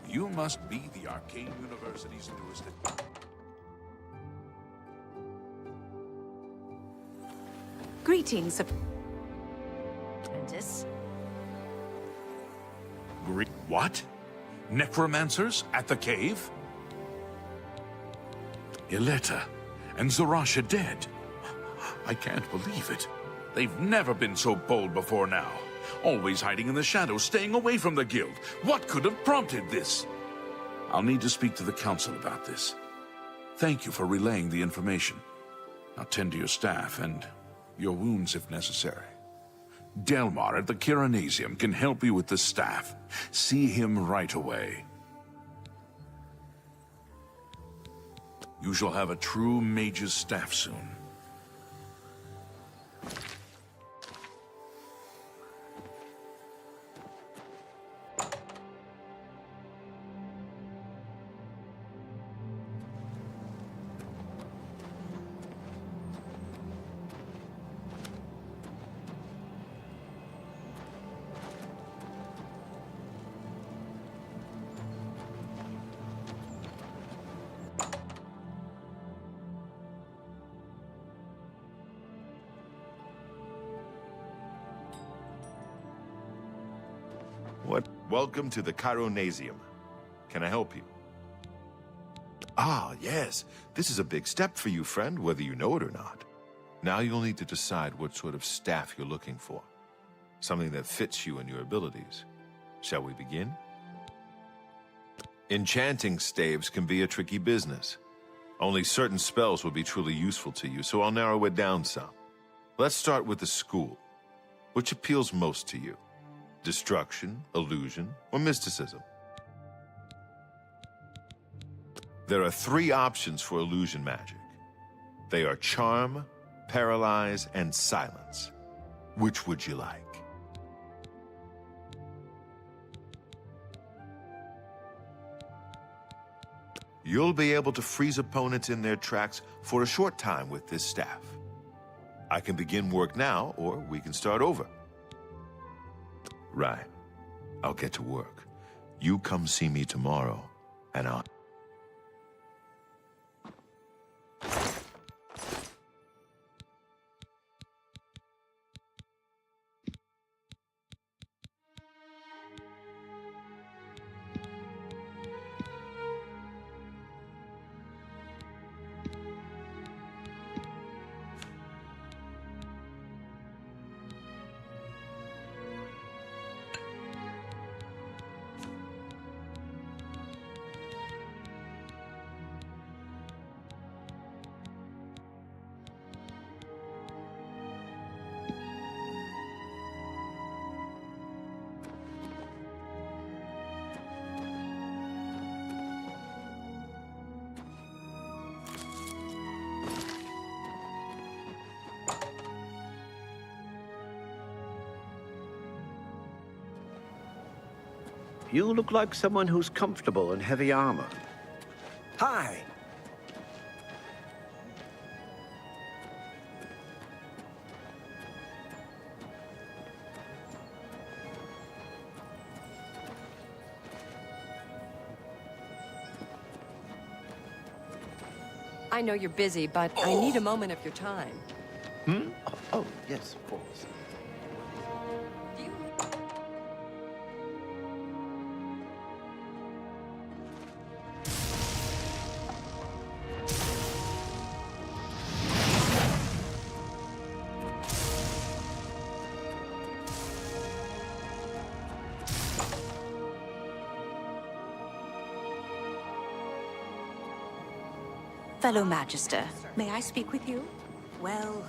you must be the Arcane University's newest... Greetings, Apprentice. What? Necromancers at the cave? Ileta and Zarasha dead. I can't believe it. They've never been so bold before now. Always hiding in the shadows, staying away from the guild. What could have prompted this? I'll need to speak to the council about this. Thank you for relaying the information. Now tend to your staff and your wounds if necessary. Delmar at the Kiranasium can help you with the staff. See him right away. You shall have a true mage's staff soon. Welcome to the Chironasium. Can I help you? Ah, yes. This is a big step for you, friend, whether you know it or not. Now you'll need to decide what sort of staff you're looking for. Something that fits you and your abilities. Shall we begin? Enchanting staves can be a tricky business. Only certain spells will be truly useful to you, so I'll narrow it down some. Let's start with the school. Which appeals most to you? Destruction, illusion, or mysticism? There are 3 options for illusion magic. They are charm, paralyze, and silence. Which would you like? You'll be able to freeze opponents in their tracks for a short time with this staff. I can begin work now, or we can start over. Right. I'll get to work. You come see me tomorrow, and I'll... You look like someone who's comfortable in heavy armor. Hi. I know you're busy, but I need a moment of your time. Hmm? Oh, yes, of course. Fellow Magister, may I speak with you? Well,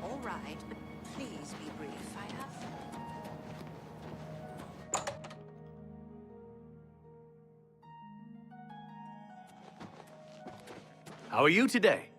all right, but please be brief. I have... How are you today?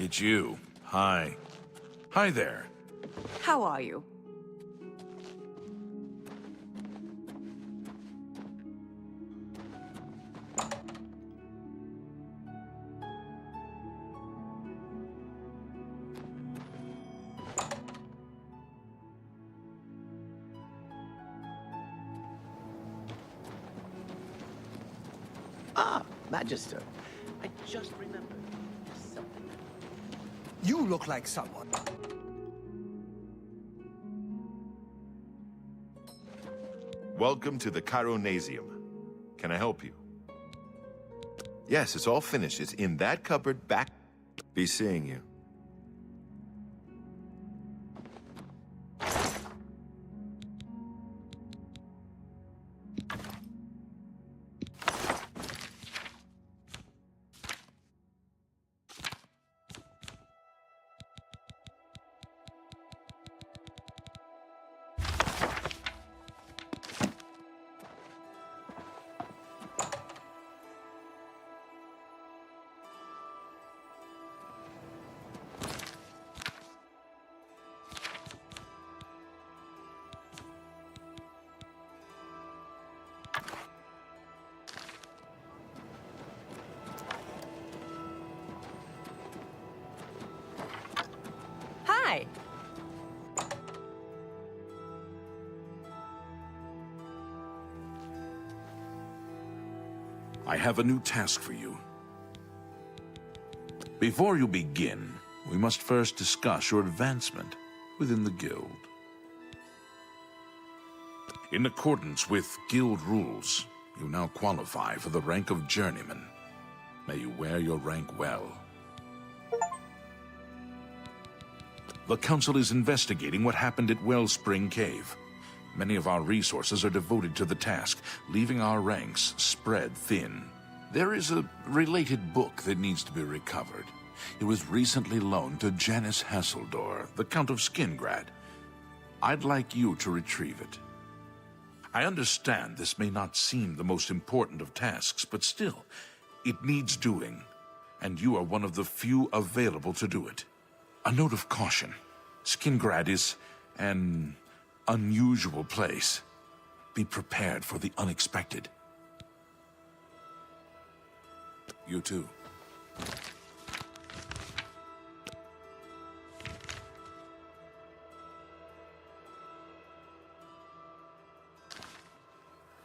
It's you. Hi. Hi there. How are you? Ah, Magister. I just remembered. Something. You look like someone. Welcome to the Chironasium. Can I help you? Yes, it's all finished. It's in that cupboard back. Be seeing you. Hi. I have a new task for you. Before you begin, we must first discuss your advancement within the guild. In accordance with guild rules, you now qualify for the rank of journeyman. May you wear your rank well. The Council is investigating what happened at Wellspring Cave. Many of our resources are devoted to the task, leaving our ranks spread thin. There is a related book that needs to be recovered. It was recently loaned to Janice Hasseldor, the Count of Skingrad. I'd like you to retrieve it. I understand this may not seem the most important of tasks, but still, it needs doing, and you are one of the few available to do it. A note of caution. Skingrad is an unusual place. Be prepared for the unexpected. You too.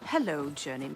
Hello, journeyman.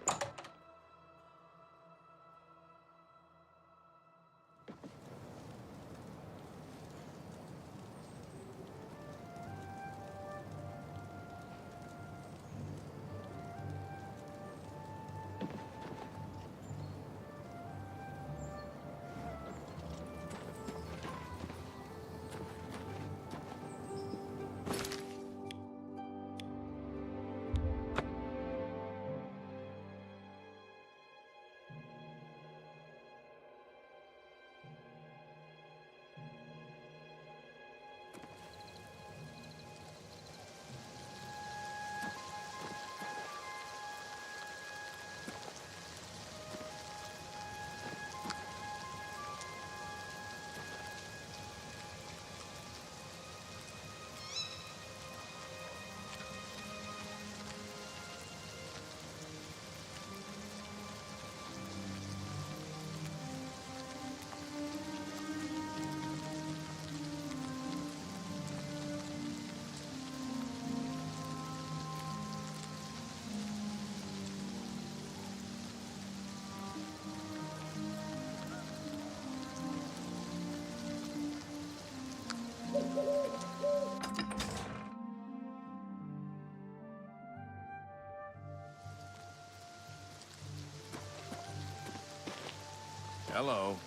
Hello.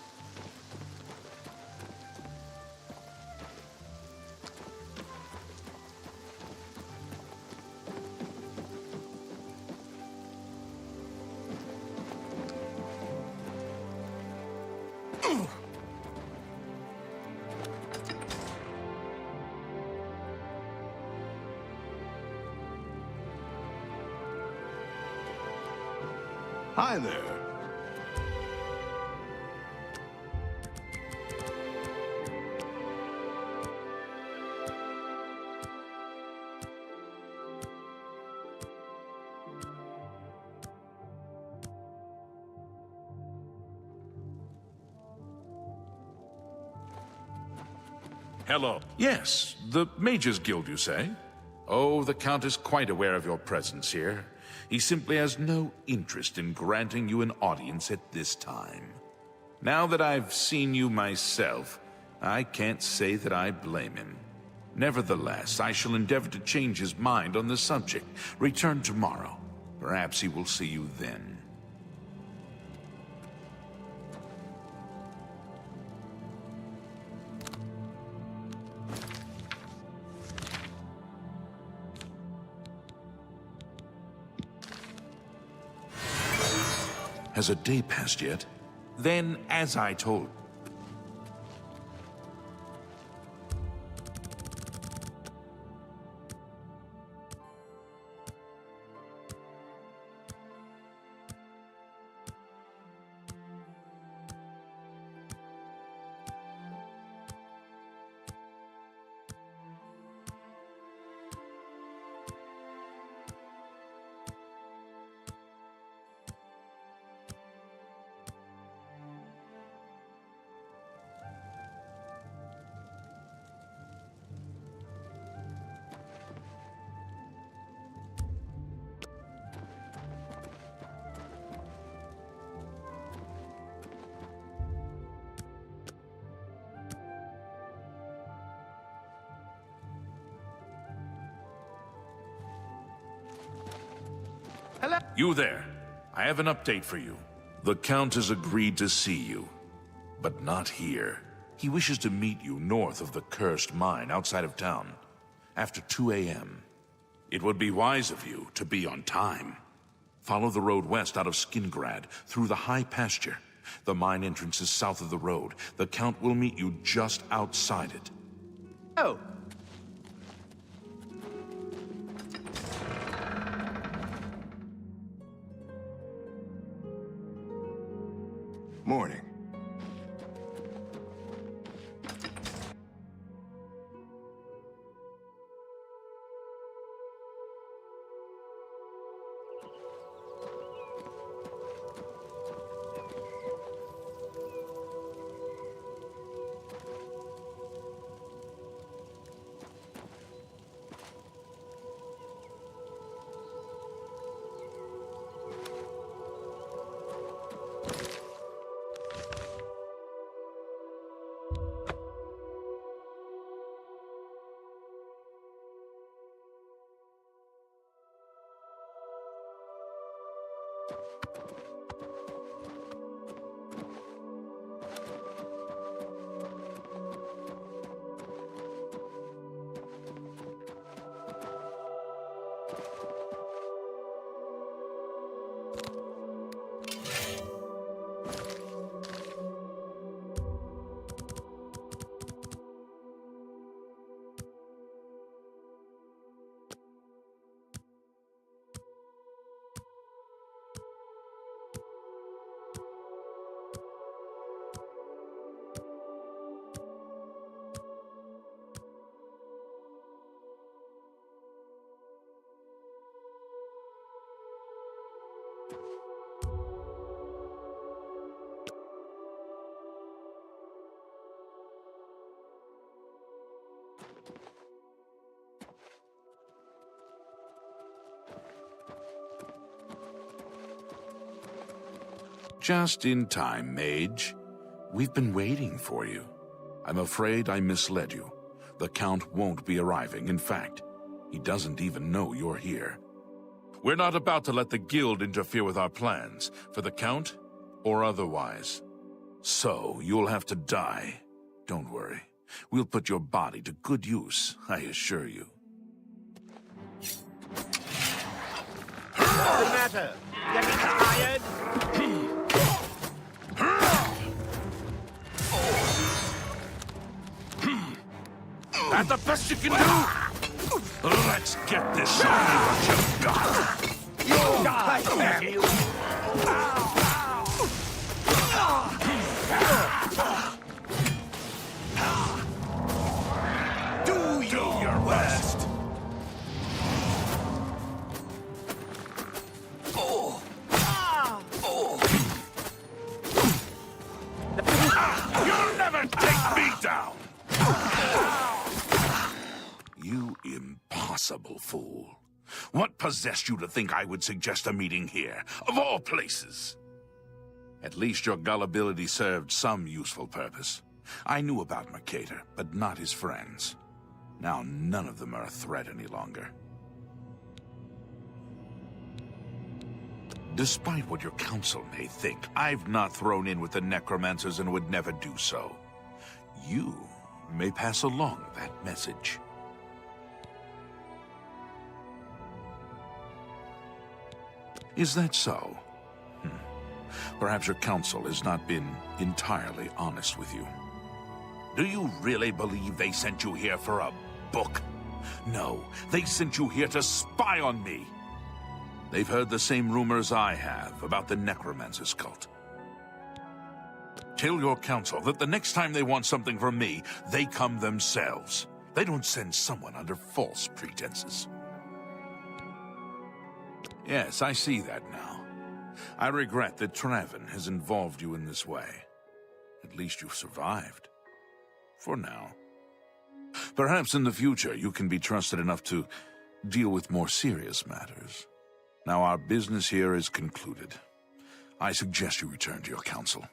Hi there. Hello. Yes, the Mages Guild, you say? Oh, the Count is quite aware of your presence here. He simply has no interest in granting you an audience at this time. Now that I've seen you myself, I can't say that I blame him. Nevertheless, I shall endeavor to change his mind on the subject. Return tomorrow. Perhaps he will see you then. Has a day passed yet? Then, as I told... You there. I have an update for you. The Count has agreed to see you, but not here. He wishes to meet you north of the cursed mine outside of town, after 2 a.m. It would be wise of you to be on time. Follow the road west out of Skingrad, through the high pasture. The mine entrance is south of the road. The Count will meet you just outside it. Oh. Morning. Just in time, mage. We've been waiting for you. I'm afraid I misled you. The Count won't be arriving. In fact, he doesn't even know you're here. We're not about to let the Guild interfere with our plans, for the Count or otherwise. So, you'll have to die. Don't worry. We'll put your body to good use, I assure you. What's the matter? Getting tired? That's the best you can do? Let's get this show what you've got. You'll die, damn you! Do your worst! You'll never take me down! You impossible fool. What possessed you to think I would suggest a meeting here, of all places? At least your gullibility served some useful purpose. I knew about Mercator, but not his friends. Now none of them are a threat any longer. Despite what your council may think, I've not thrown in with the necromancers and would never do so. You may pass along that message. Is that so? Perhaps your council has not been entirely honest with you. Do you really believe they sent you here for a book? No, they sent you here to spy on me. They've heard the same rumors I have about the Necromancer's cult. Tell your council that the next time they want something from me, they come themselves. They don't send someone under false pretenses. Yes, I see that now. I regret that Traven has involved you in this way. At least you've survived. For now. Perhaps in the future you can be trusted enough to deal with more serious matters. Now our business here is concluded. I suggest you return to your council.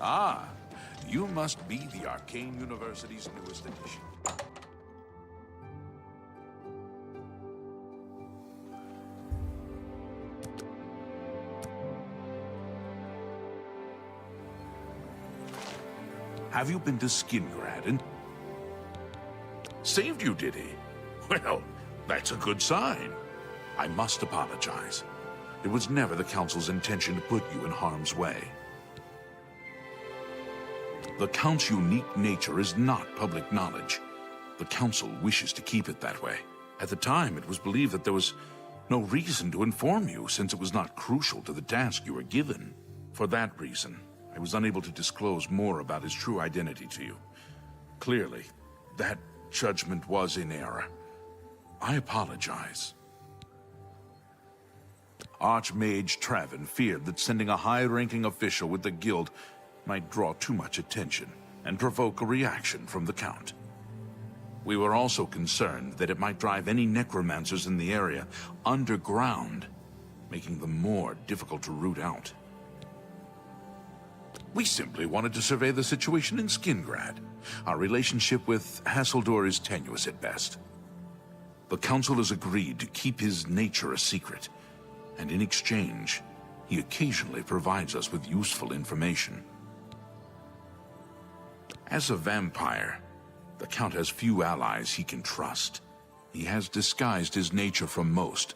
Ah, you must be the Arcane University's newest addition. Have you been to Skingrad and... Saved you, did he? Well, that's a good sign. I must apologize. It was never the Council's intention to put you in harm's way. The Count's unique nature is not public knowledge. The Council wishes to keep it that way. At the time, it was believed that there was no reason to inform you, since it was not crucial to the task you were given. For that reason, I was unable to disclose more about his true identity to you. Clearly, that judgment was in error. I apologize. Archmage Travin feared that sending a high-ranking official with the Guild might draw too much attention and provoke a reaction from the Count. We were also concerned that it might drive any necromancers in the area underground, making them more difficult to root out. We simply wanted to survey the situation in Skingrad. Our relationship with Hasseldor is tenuous at best. The Council has agreed to keep his nature a secret, and in exchange, he occasionally provides us with useful information. As a vampire, the Count has few allies he can trust. He has disguised his nature from most,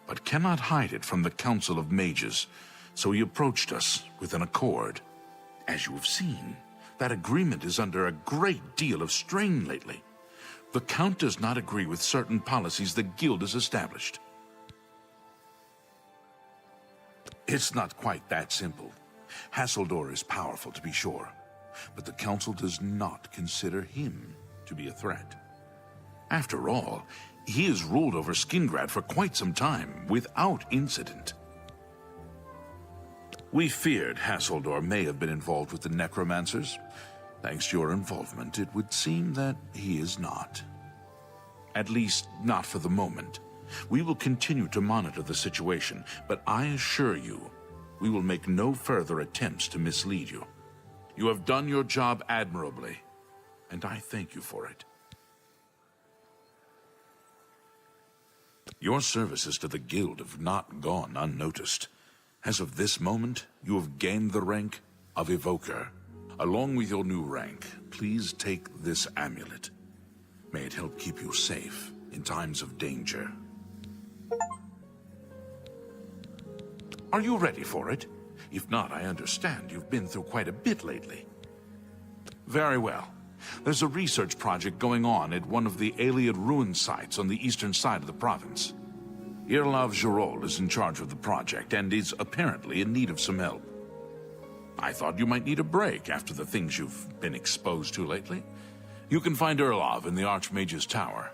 but cannot hide it from the Council of Mages, so he approached us with an accord. As you have seen, that agreement is under a great deal of strain lately. The Count does not agree with certain policies the Guild has established. It's not quite that simple. Hasseldor is powerful, to be sure, but the Council does not consider him to be a threat. After all, he has ruled over Skingrad for quite some time, without incident. We feared Hasseldor may have been involved with the necromancers. Thanks to your involvement, it would seem that he is not. At least, not for the moment. We will continue to monitor the situation, but I assure you, we will make no further attempts to mislead you. You have done your job admirably, and I thank you for it. Your services to the Guild have not gone unnoticed. As of this moment, you have gained the rank of Evoker. Along with your new rank, please take this amulet. May it help keep you safe in times of danger. Are you ready for it? If not, I understand you've been through quite a bit lately. Very well. There's a research project going on at one of the Aliad ruin sites on the eastern side of the province. Irlav Girol is in charge of the project and is apparently in need of some help. I thought you might need a break after the things you've been exposed to lately. You can find Irlav in the Archmage's Tower.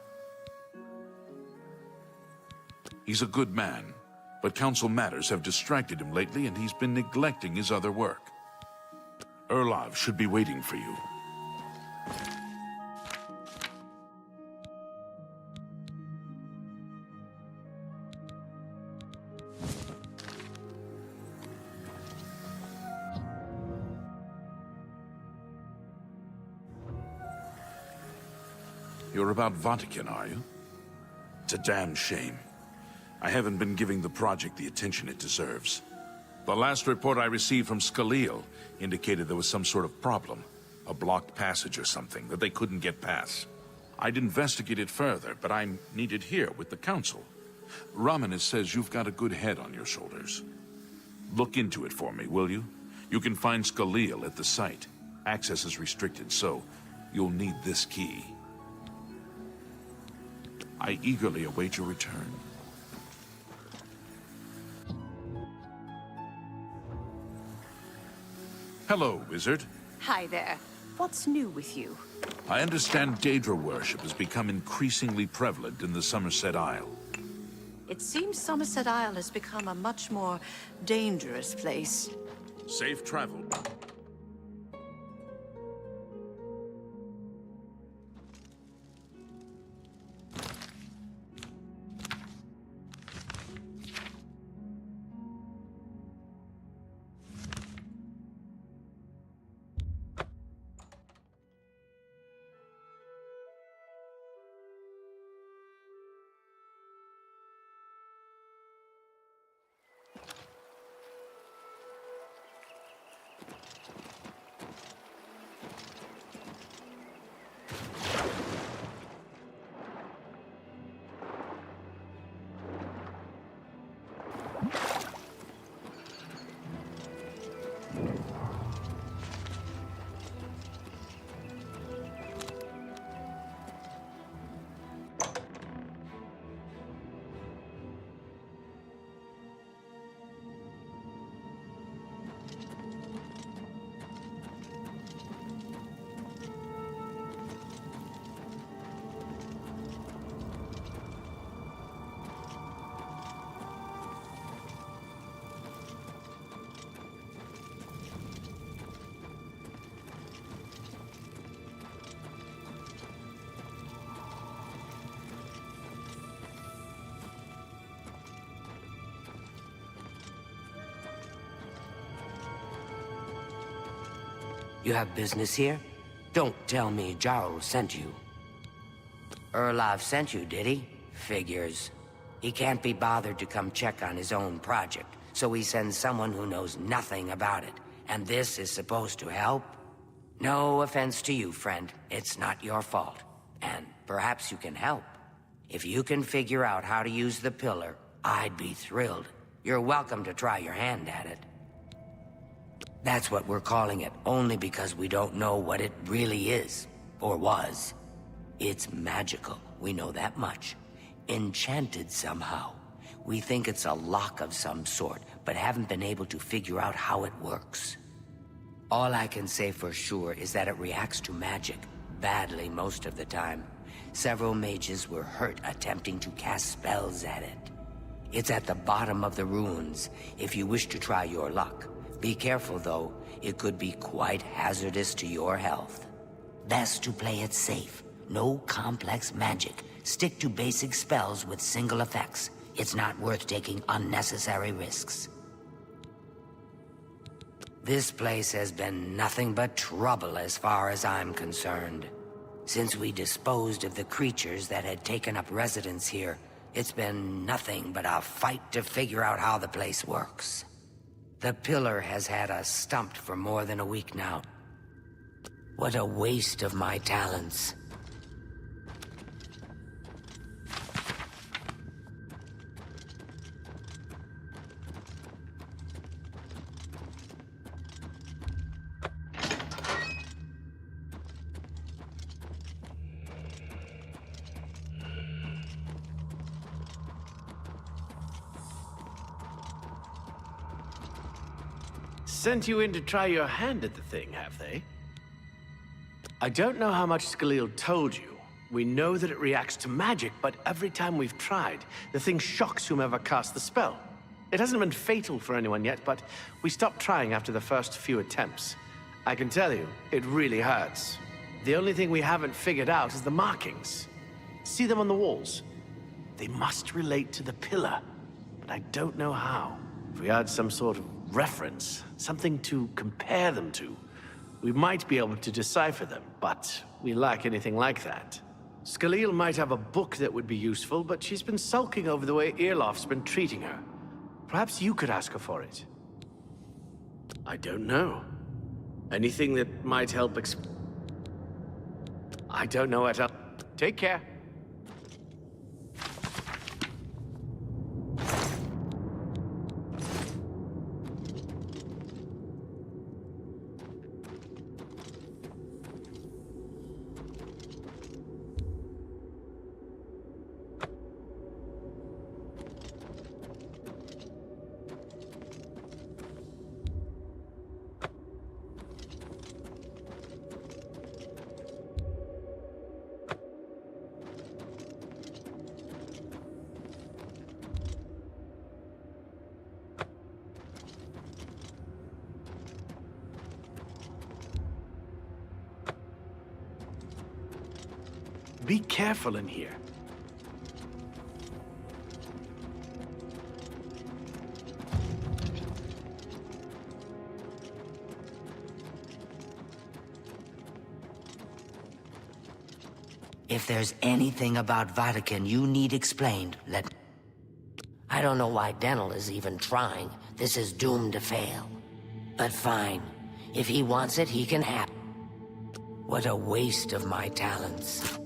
He's a good man, but council matters have distracted him lately and he's been neglecting his other work. Irlav should be waiting for you. You're about Vatican, are you? It's a damn shame. I haven't been giving the project the attention it deserves. The last report I received from Skalil indicated there was some sort of problem. A blocked passage or something that they couldn't get past. I'd investigate it further, but I'm needed here with the council. Ramanis says you've got a good head on your shoulders. Look into it for me, will you? You can find Skalil at the site. Access is restricted, so you'll need this key. I eagerly await your return. Hello, wizard. Hi there. What's new with you? I understand Daedra worship has become increasingly prevalent in the Somerset Isle. It seems Somerset Isle has become a much more dangerous place. Safe travel. You have business here? Don't tell me Jarl sent you. Erlov sent you, did he? Figures. He can't be bothered to come check on his own project, so he sends someone who knows nothing about it. And this is supposed to help? No offense to you, friend. It's not your fault. And perhaps you can help. If you can figure out how to use the pillar, I'd be thrilled. You're welcome to try your hand at it. That's what we're calling it, only because we don't know what it really is, or was. It's magical, we know that much. Enchanted somehow. We think it's a lock of some sort, but haven't been able to figure out how it works. All I can say for sure is that it reacts to magic, badly most of the time. Several mages were hurt attempting to cast spells at it. It's at the bottom of the ruins, if you wish to try your luck. Be careful, though. It could be quite hazardous to your health. Best to play it safe. No complex magic. Stick to basic spells with single effects. It's not worth taking unnecessary risks. This place has been nothing but trouble as far as I'm concerned. Since we disposed of the creatures that had taken up residence here, it's been nothing but a fight to figure out how the place works. The pillar has had us stumped for more than a week now. What a waste of my talents. Sent you in to try your hand at the thing, have they? I don't know how much Skalil told you. We know that it reacts to magic, but every time we've tried, the thing shocks whomever cast the spell. It hasn't been fatal for anyone yet, but we stopped trying after the first few attempts. I can tell you, it really hurts. The only thing we haven't figured out is the markings. See them on the walls? They must relate to the pillar, but I don't know how. If we had some sort of reference, something to compare them to, we might be able to decipher them, but we lack anything like that. Skalil might have a book that would be useful, but she's been sulking over the way Irloff's been treating her. Perhaps you could ask her for it. I don't know. Anything that might help I don't know what else. Take care. Be careful in here. If there's anything about Vatican you need explained, I don't know why Dental is even trying. This is doomed to fail. But fine. If he wants it, he can have it. What a waste of my talents.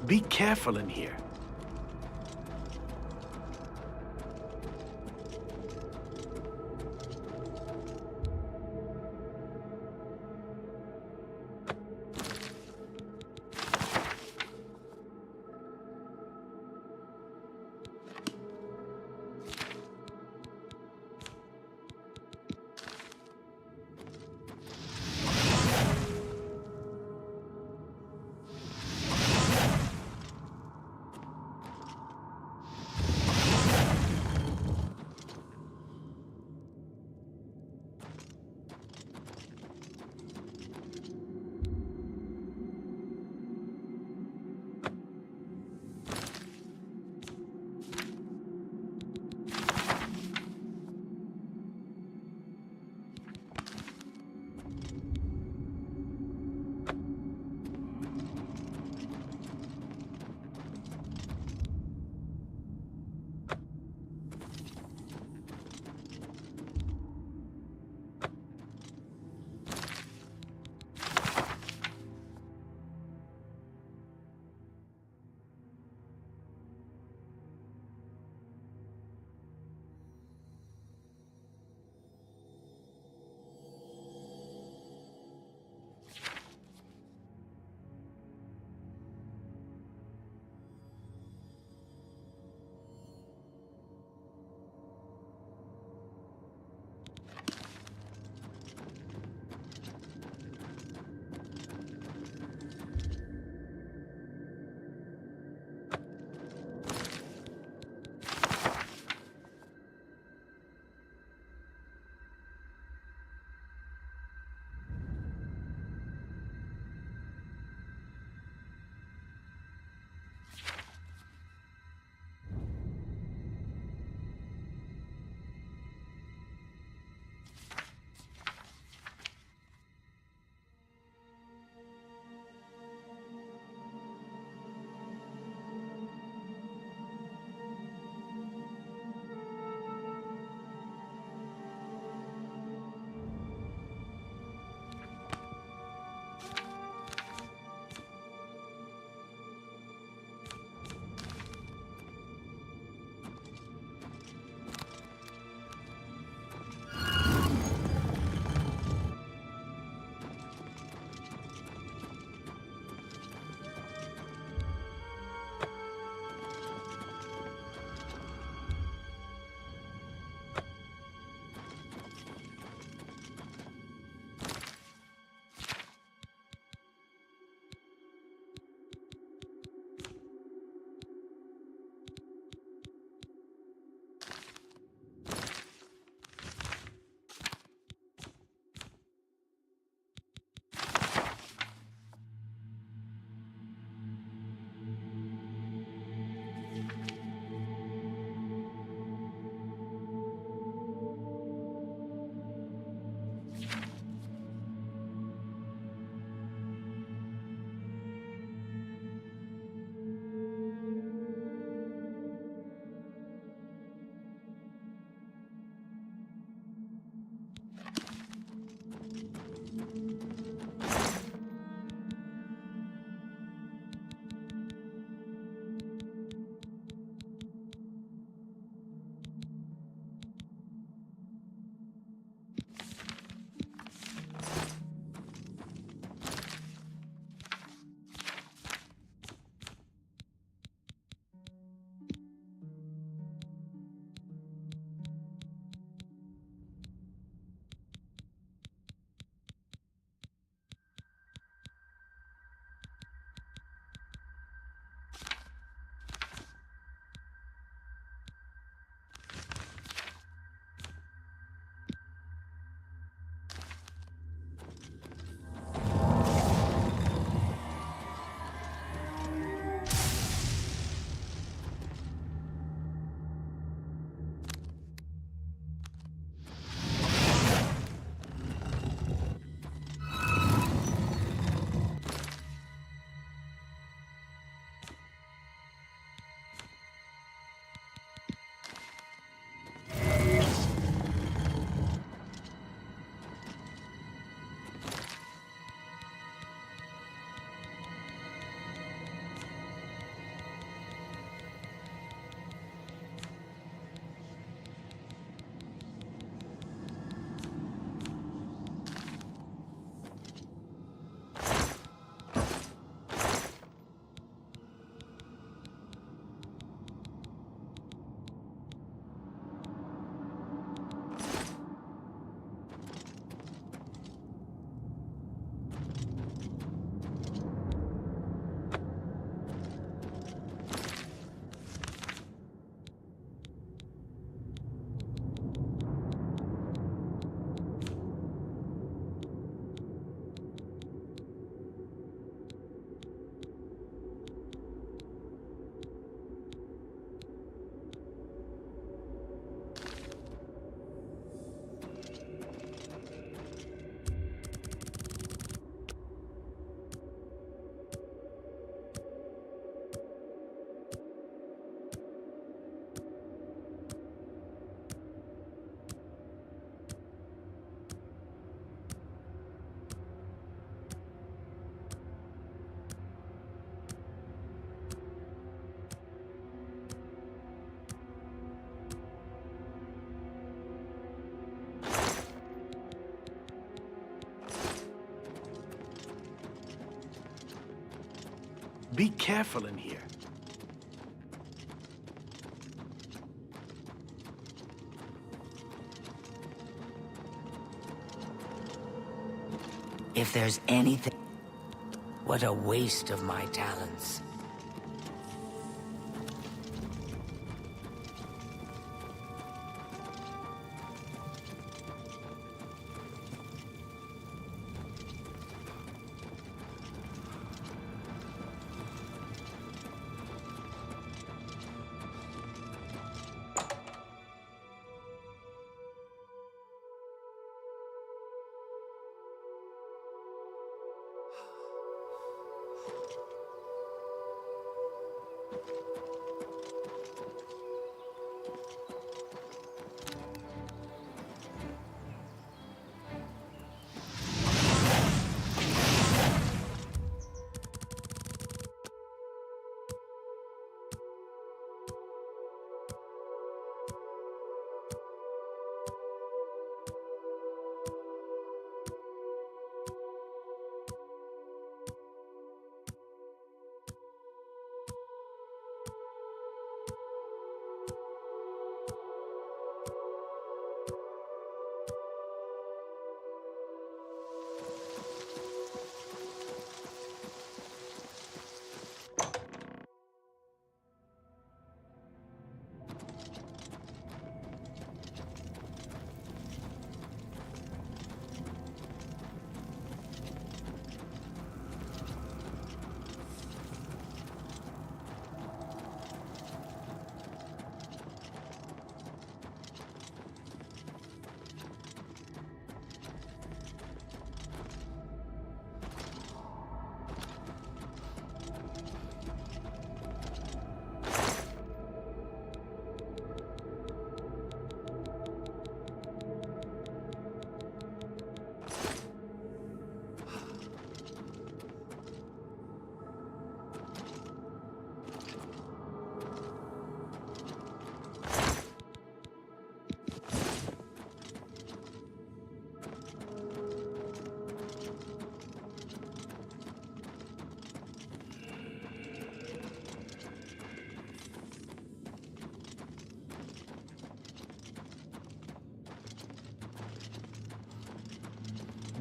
Be careful in here. Be careful in here. If there's anything... What a waste of my talents.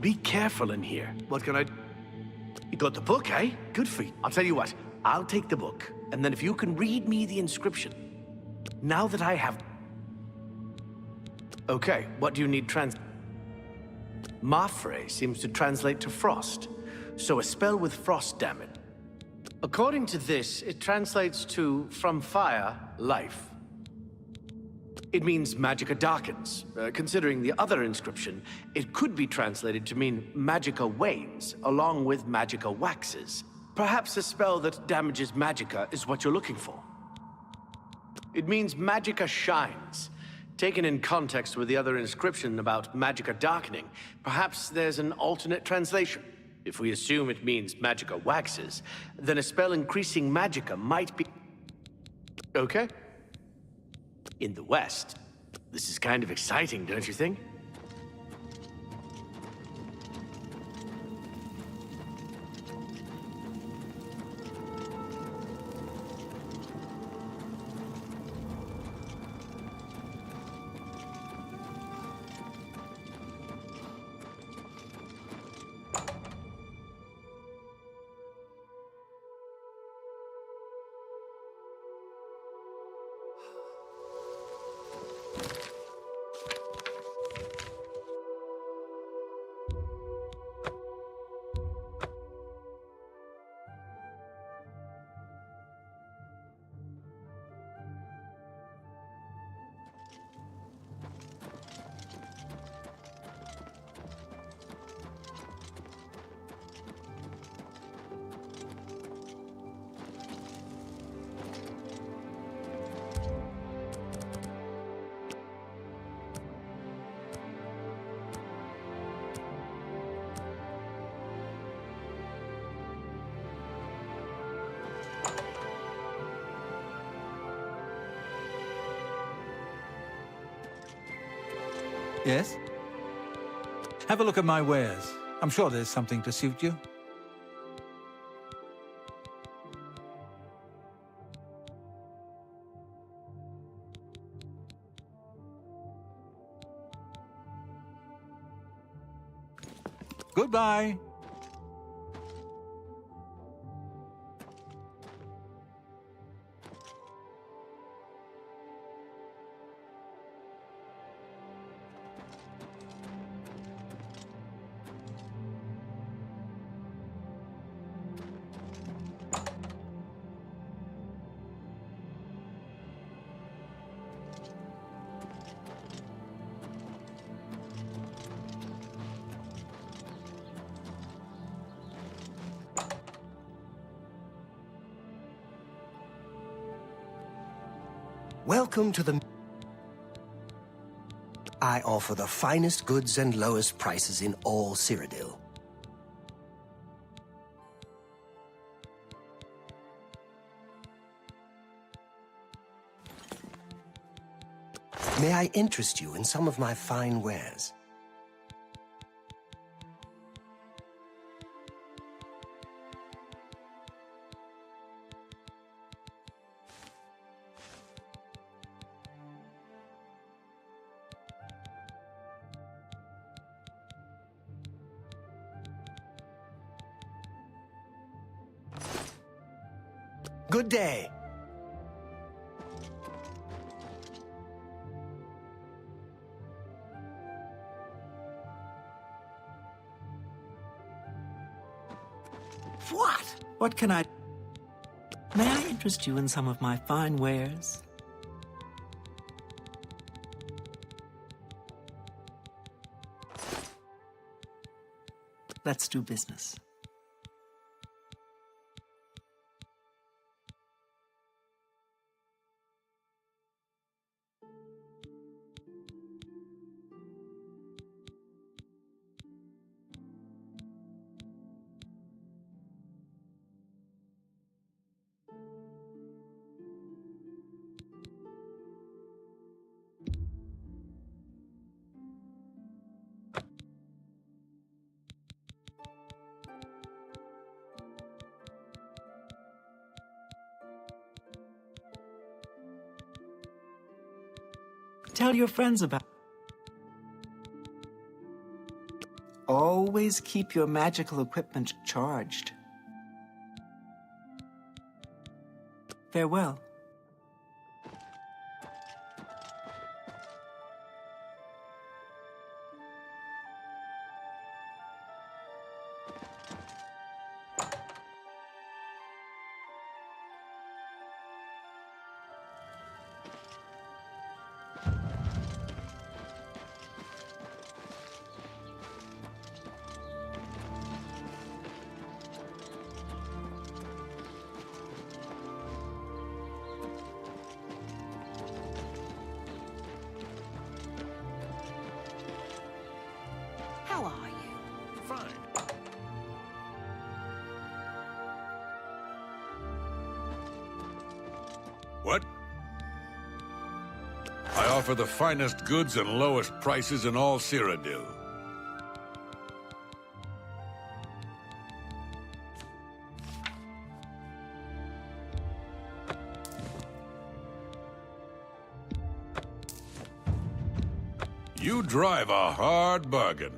Be careful in here. What can I... You got the book, eh? Good for you. I'll tell you what. I'll take the book, and then if you can read me the inscription. Now that I have... Okay, what do you need Mafre seems to translate to frost, so a spell with frost damage. According to this, it translates to, from fire, life. It means magicka darkens. Considering the other inscription, it could be translated to mean magicka wanes, along with magicka waxes. Perhaps a spell that damages magicka is what you're looking for. It means magicka shines. Taken in context with the other inscription about magicka darkening, perhaps there's an alternate translation. If we assume it means magicka waxes, then a spell increasing magicka might be... Okay. In the West, this is kind of exciting, don't you think? Yes? Have a look at my wares. I'm sure there's something to suit you. Goodbye. Welcome to the... I offer the finest goods and lowest prices in all Cyrodiil. May I interest you in some of my fine wares? Good day. What? What can I... May I interest you in some of my fine wares? Let's do business. Tell your friends about... Always keep your magical equipment charged. Farewell. How are you? Fine. What? I offer the finest goods and lowest prices in all Cyrodiil. You drive a hard bargain.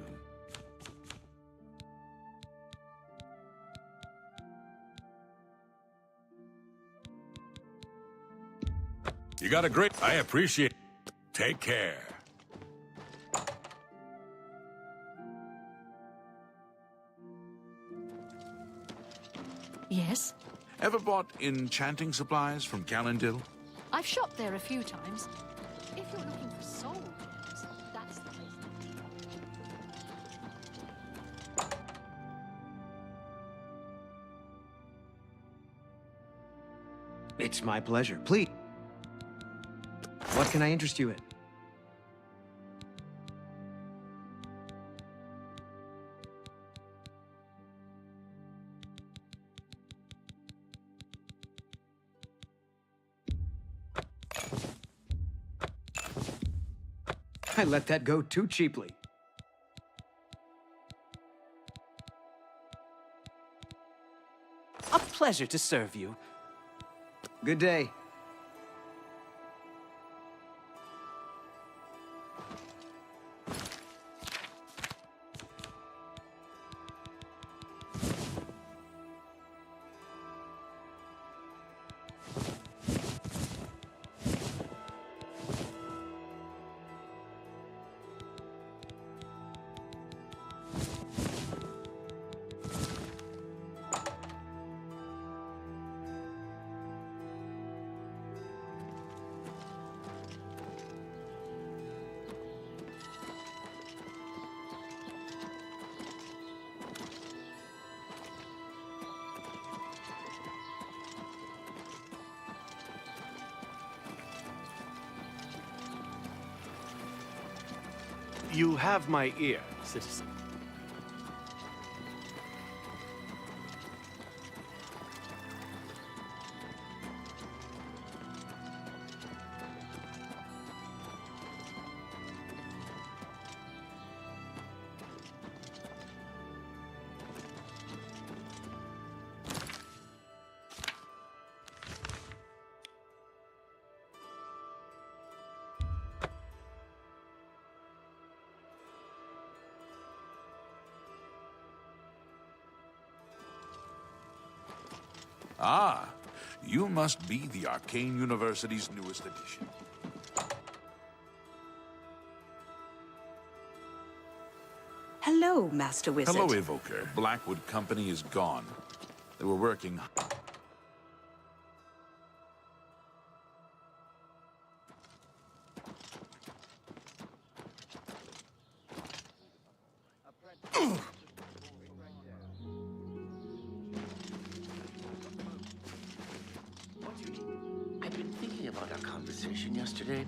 You got a great... I appreciate it. Take care. Yes? Ever bought enchanting supplies from Calendil? I've shopped there a few times. If you're looking for soul gems, that's the place to be. It's my pleasure. Please. What can I interest you in? I let that go too cheaply. A pleasure to serve you. Good day. You have my ear, citizen. Ah, you must be the Arcane University's newest edition. Hello, Master Wizard. Hello, Evoker. Blackwood Company is gone. They were working... I've been thinking about our conversation yesterday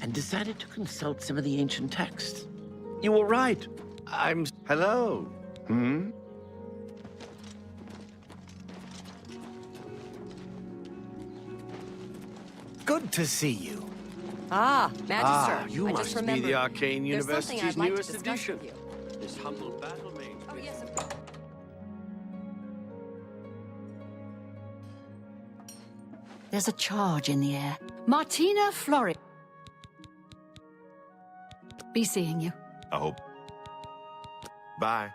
and decided to consult some of the ancient texts. You were right. Hello. Hmm? Good to see you. Ah, Magister. You I must just be remembered. the Arcane There's something University's I'd like to newest discuss edition. with you. This humble battle mage. Oh, yes, of course. There's a charge in the air. Martina Flori. Be seeing you. I hope. Bye.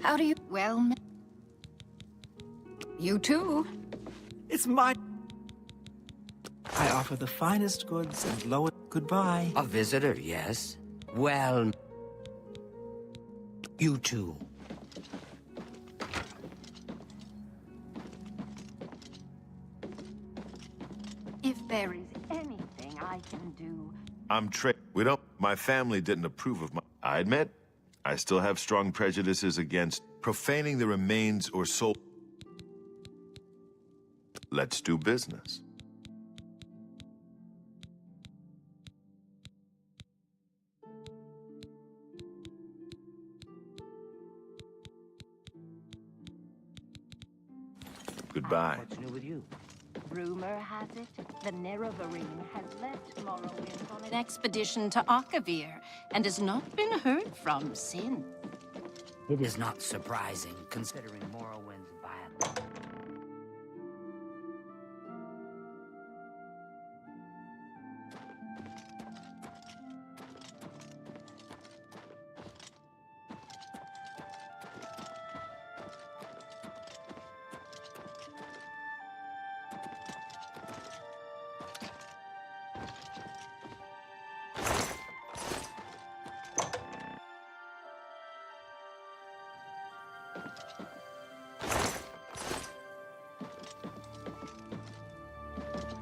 How do you... Well... You too. It's my... I offer the finest goods and lowest... Goodbye. A visitor, yes. Well... You too. If there is anything I can do... I'm my family didn't approve of my... I admit, I still have strong prejudices against profaning the remains or soul. Let's do business. Goodbye. What's new with you? Rumor has it, the Nerevarine has left Morrowind on An expedition to Akavir and has not been heard from since. It is not surprising, considering Morrowind's violence.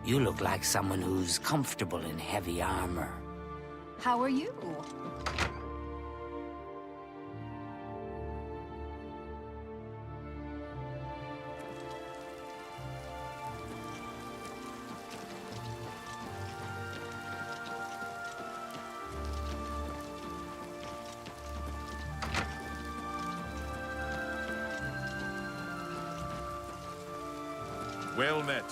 You look like someone who's comfortable in heavy armor. How are you? Well met.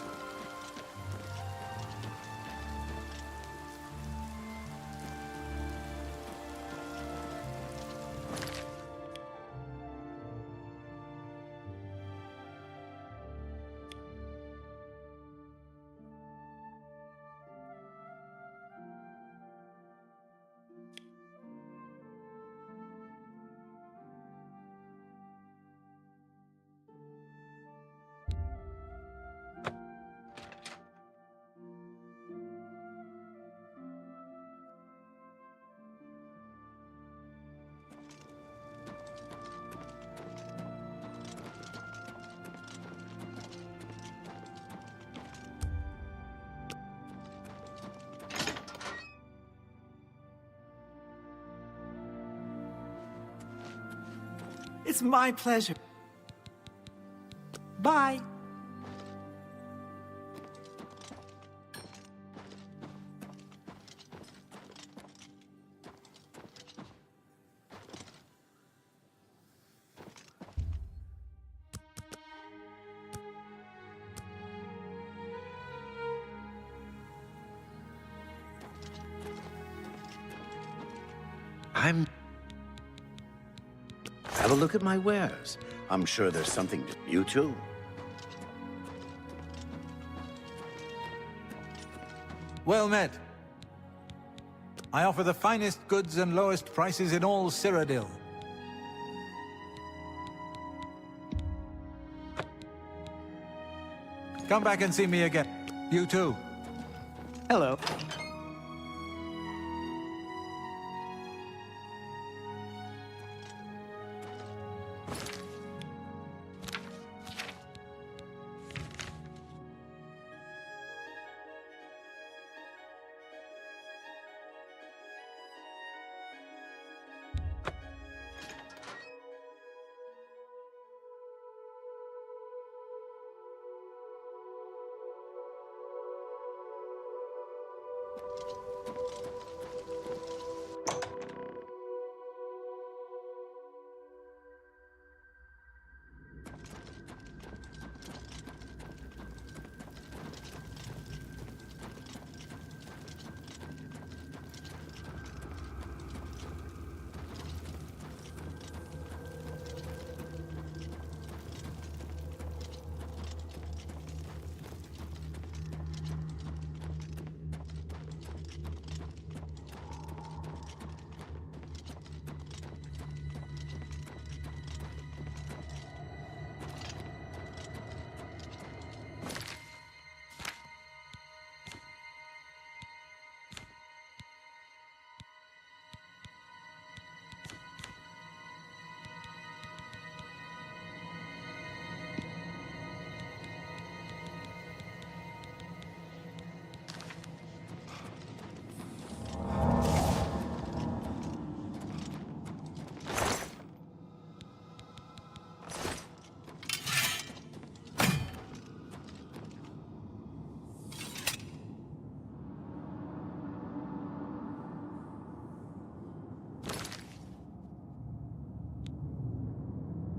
It's my pleasure. Bye. Have a look at my wares. I'm sure there's something to you too. Well met. I offer the finest goods and lowest prices in all Cyrodiil. Come back and see me again. You too. Hello.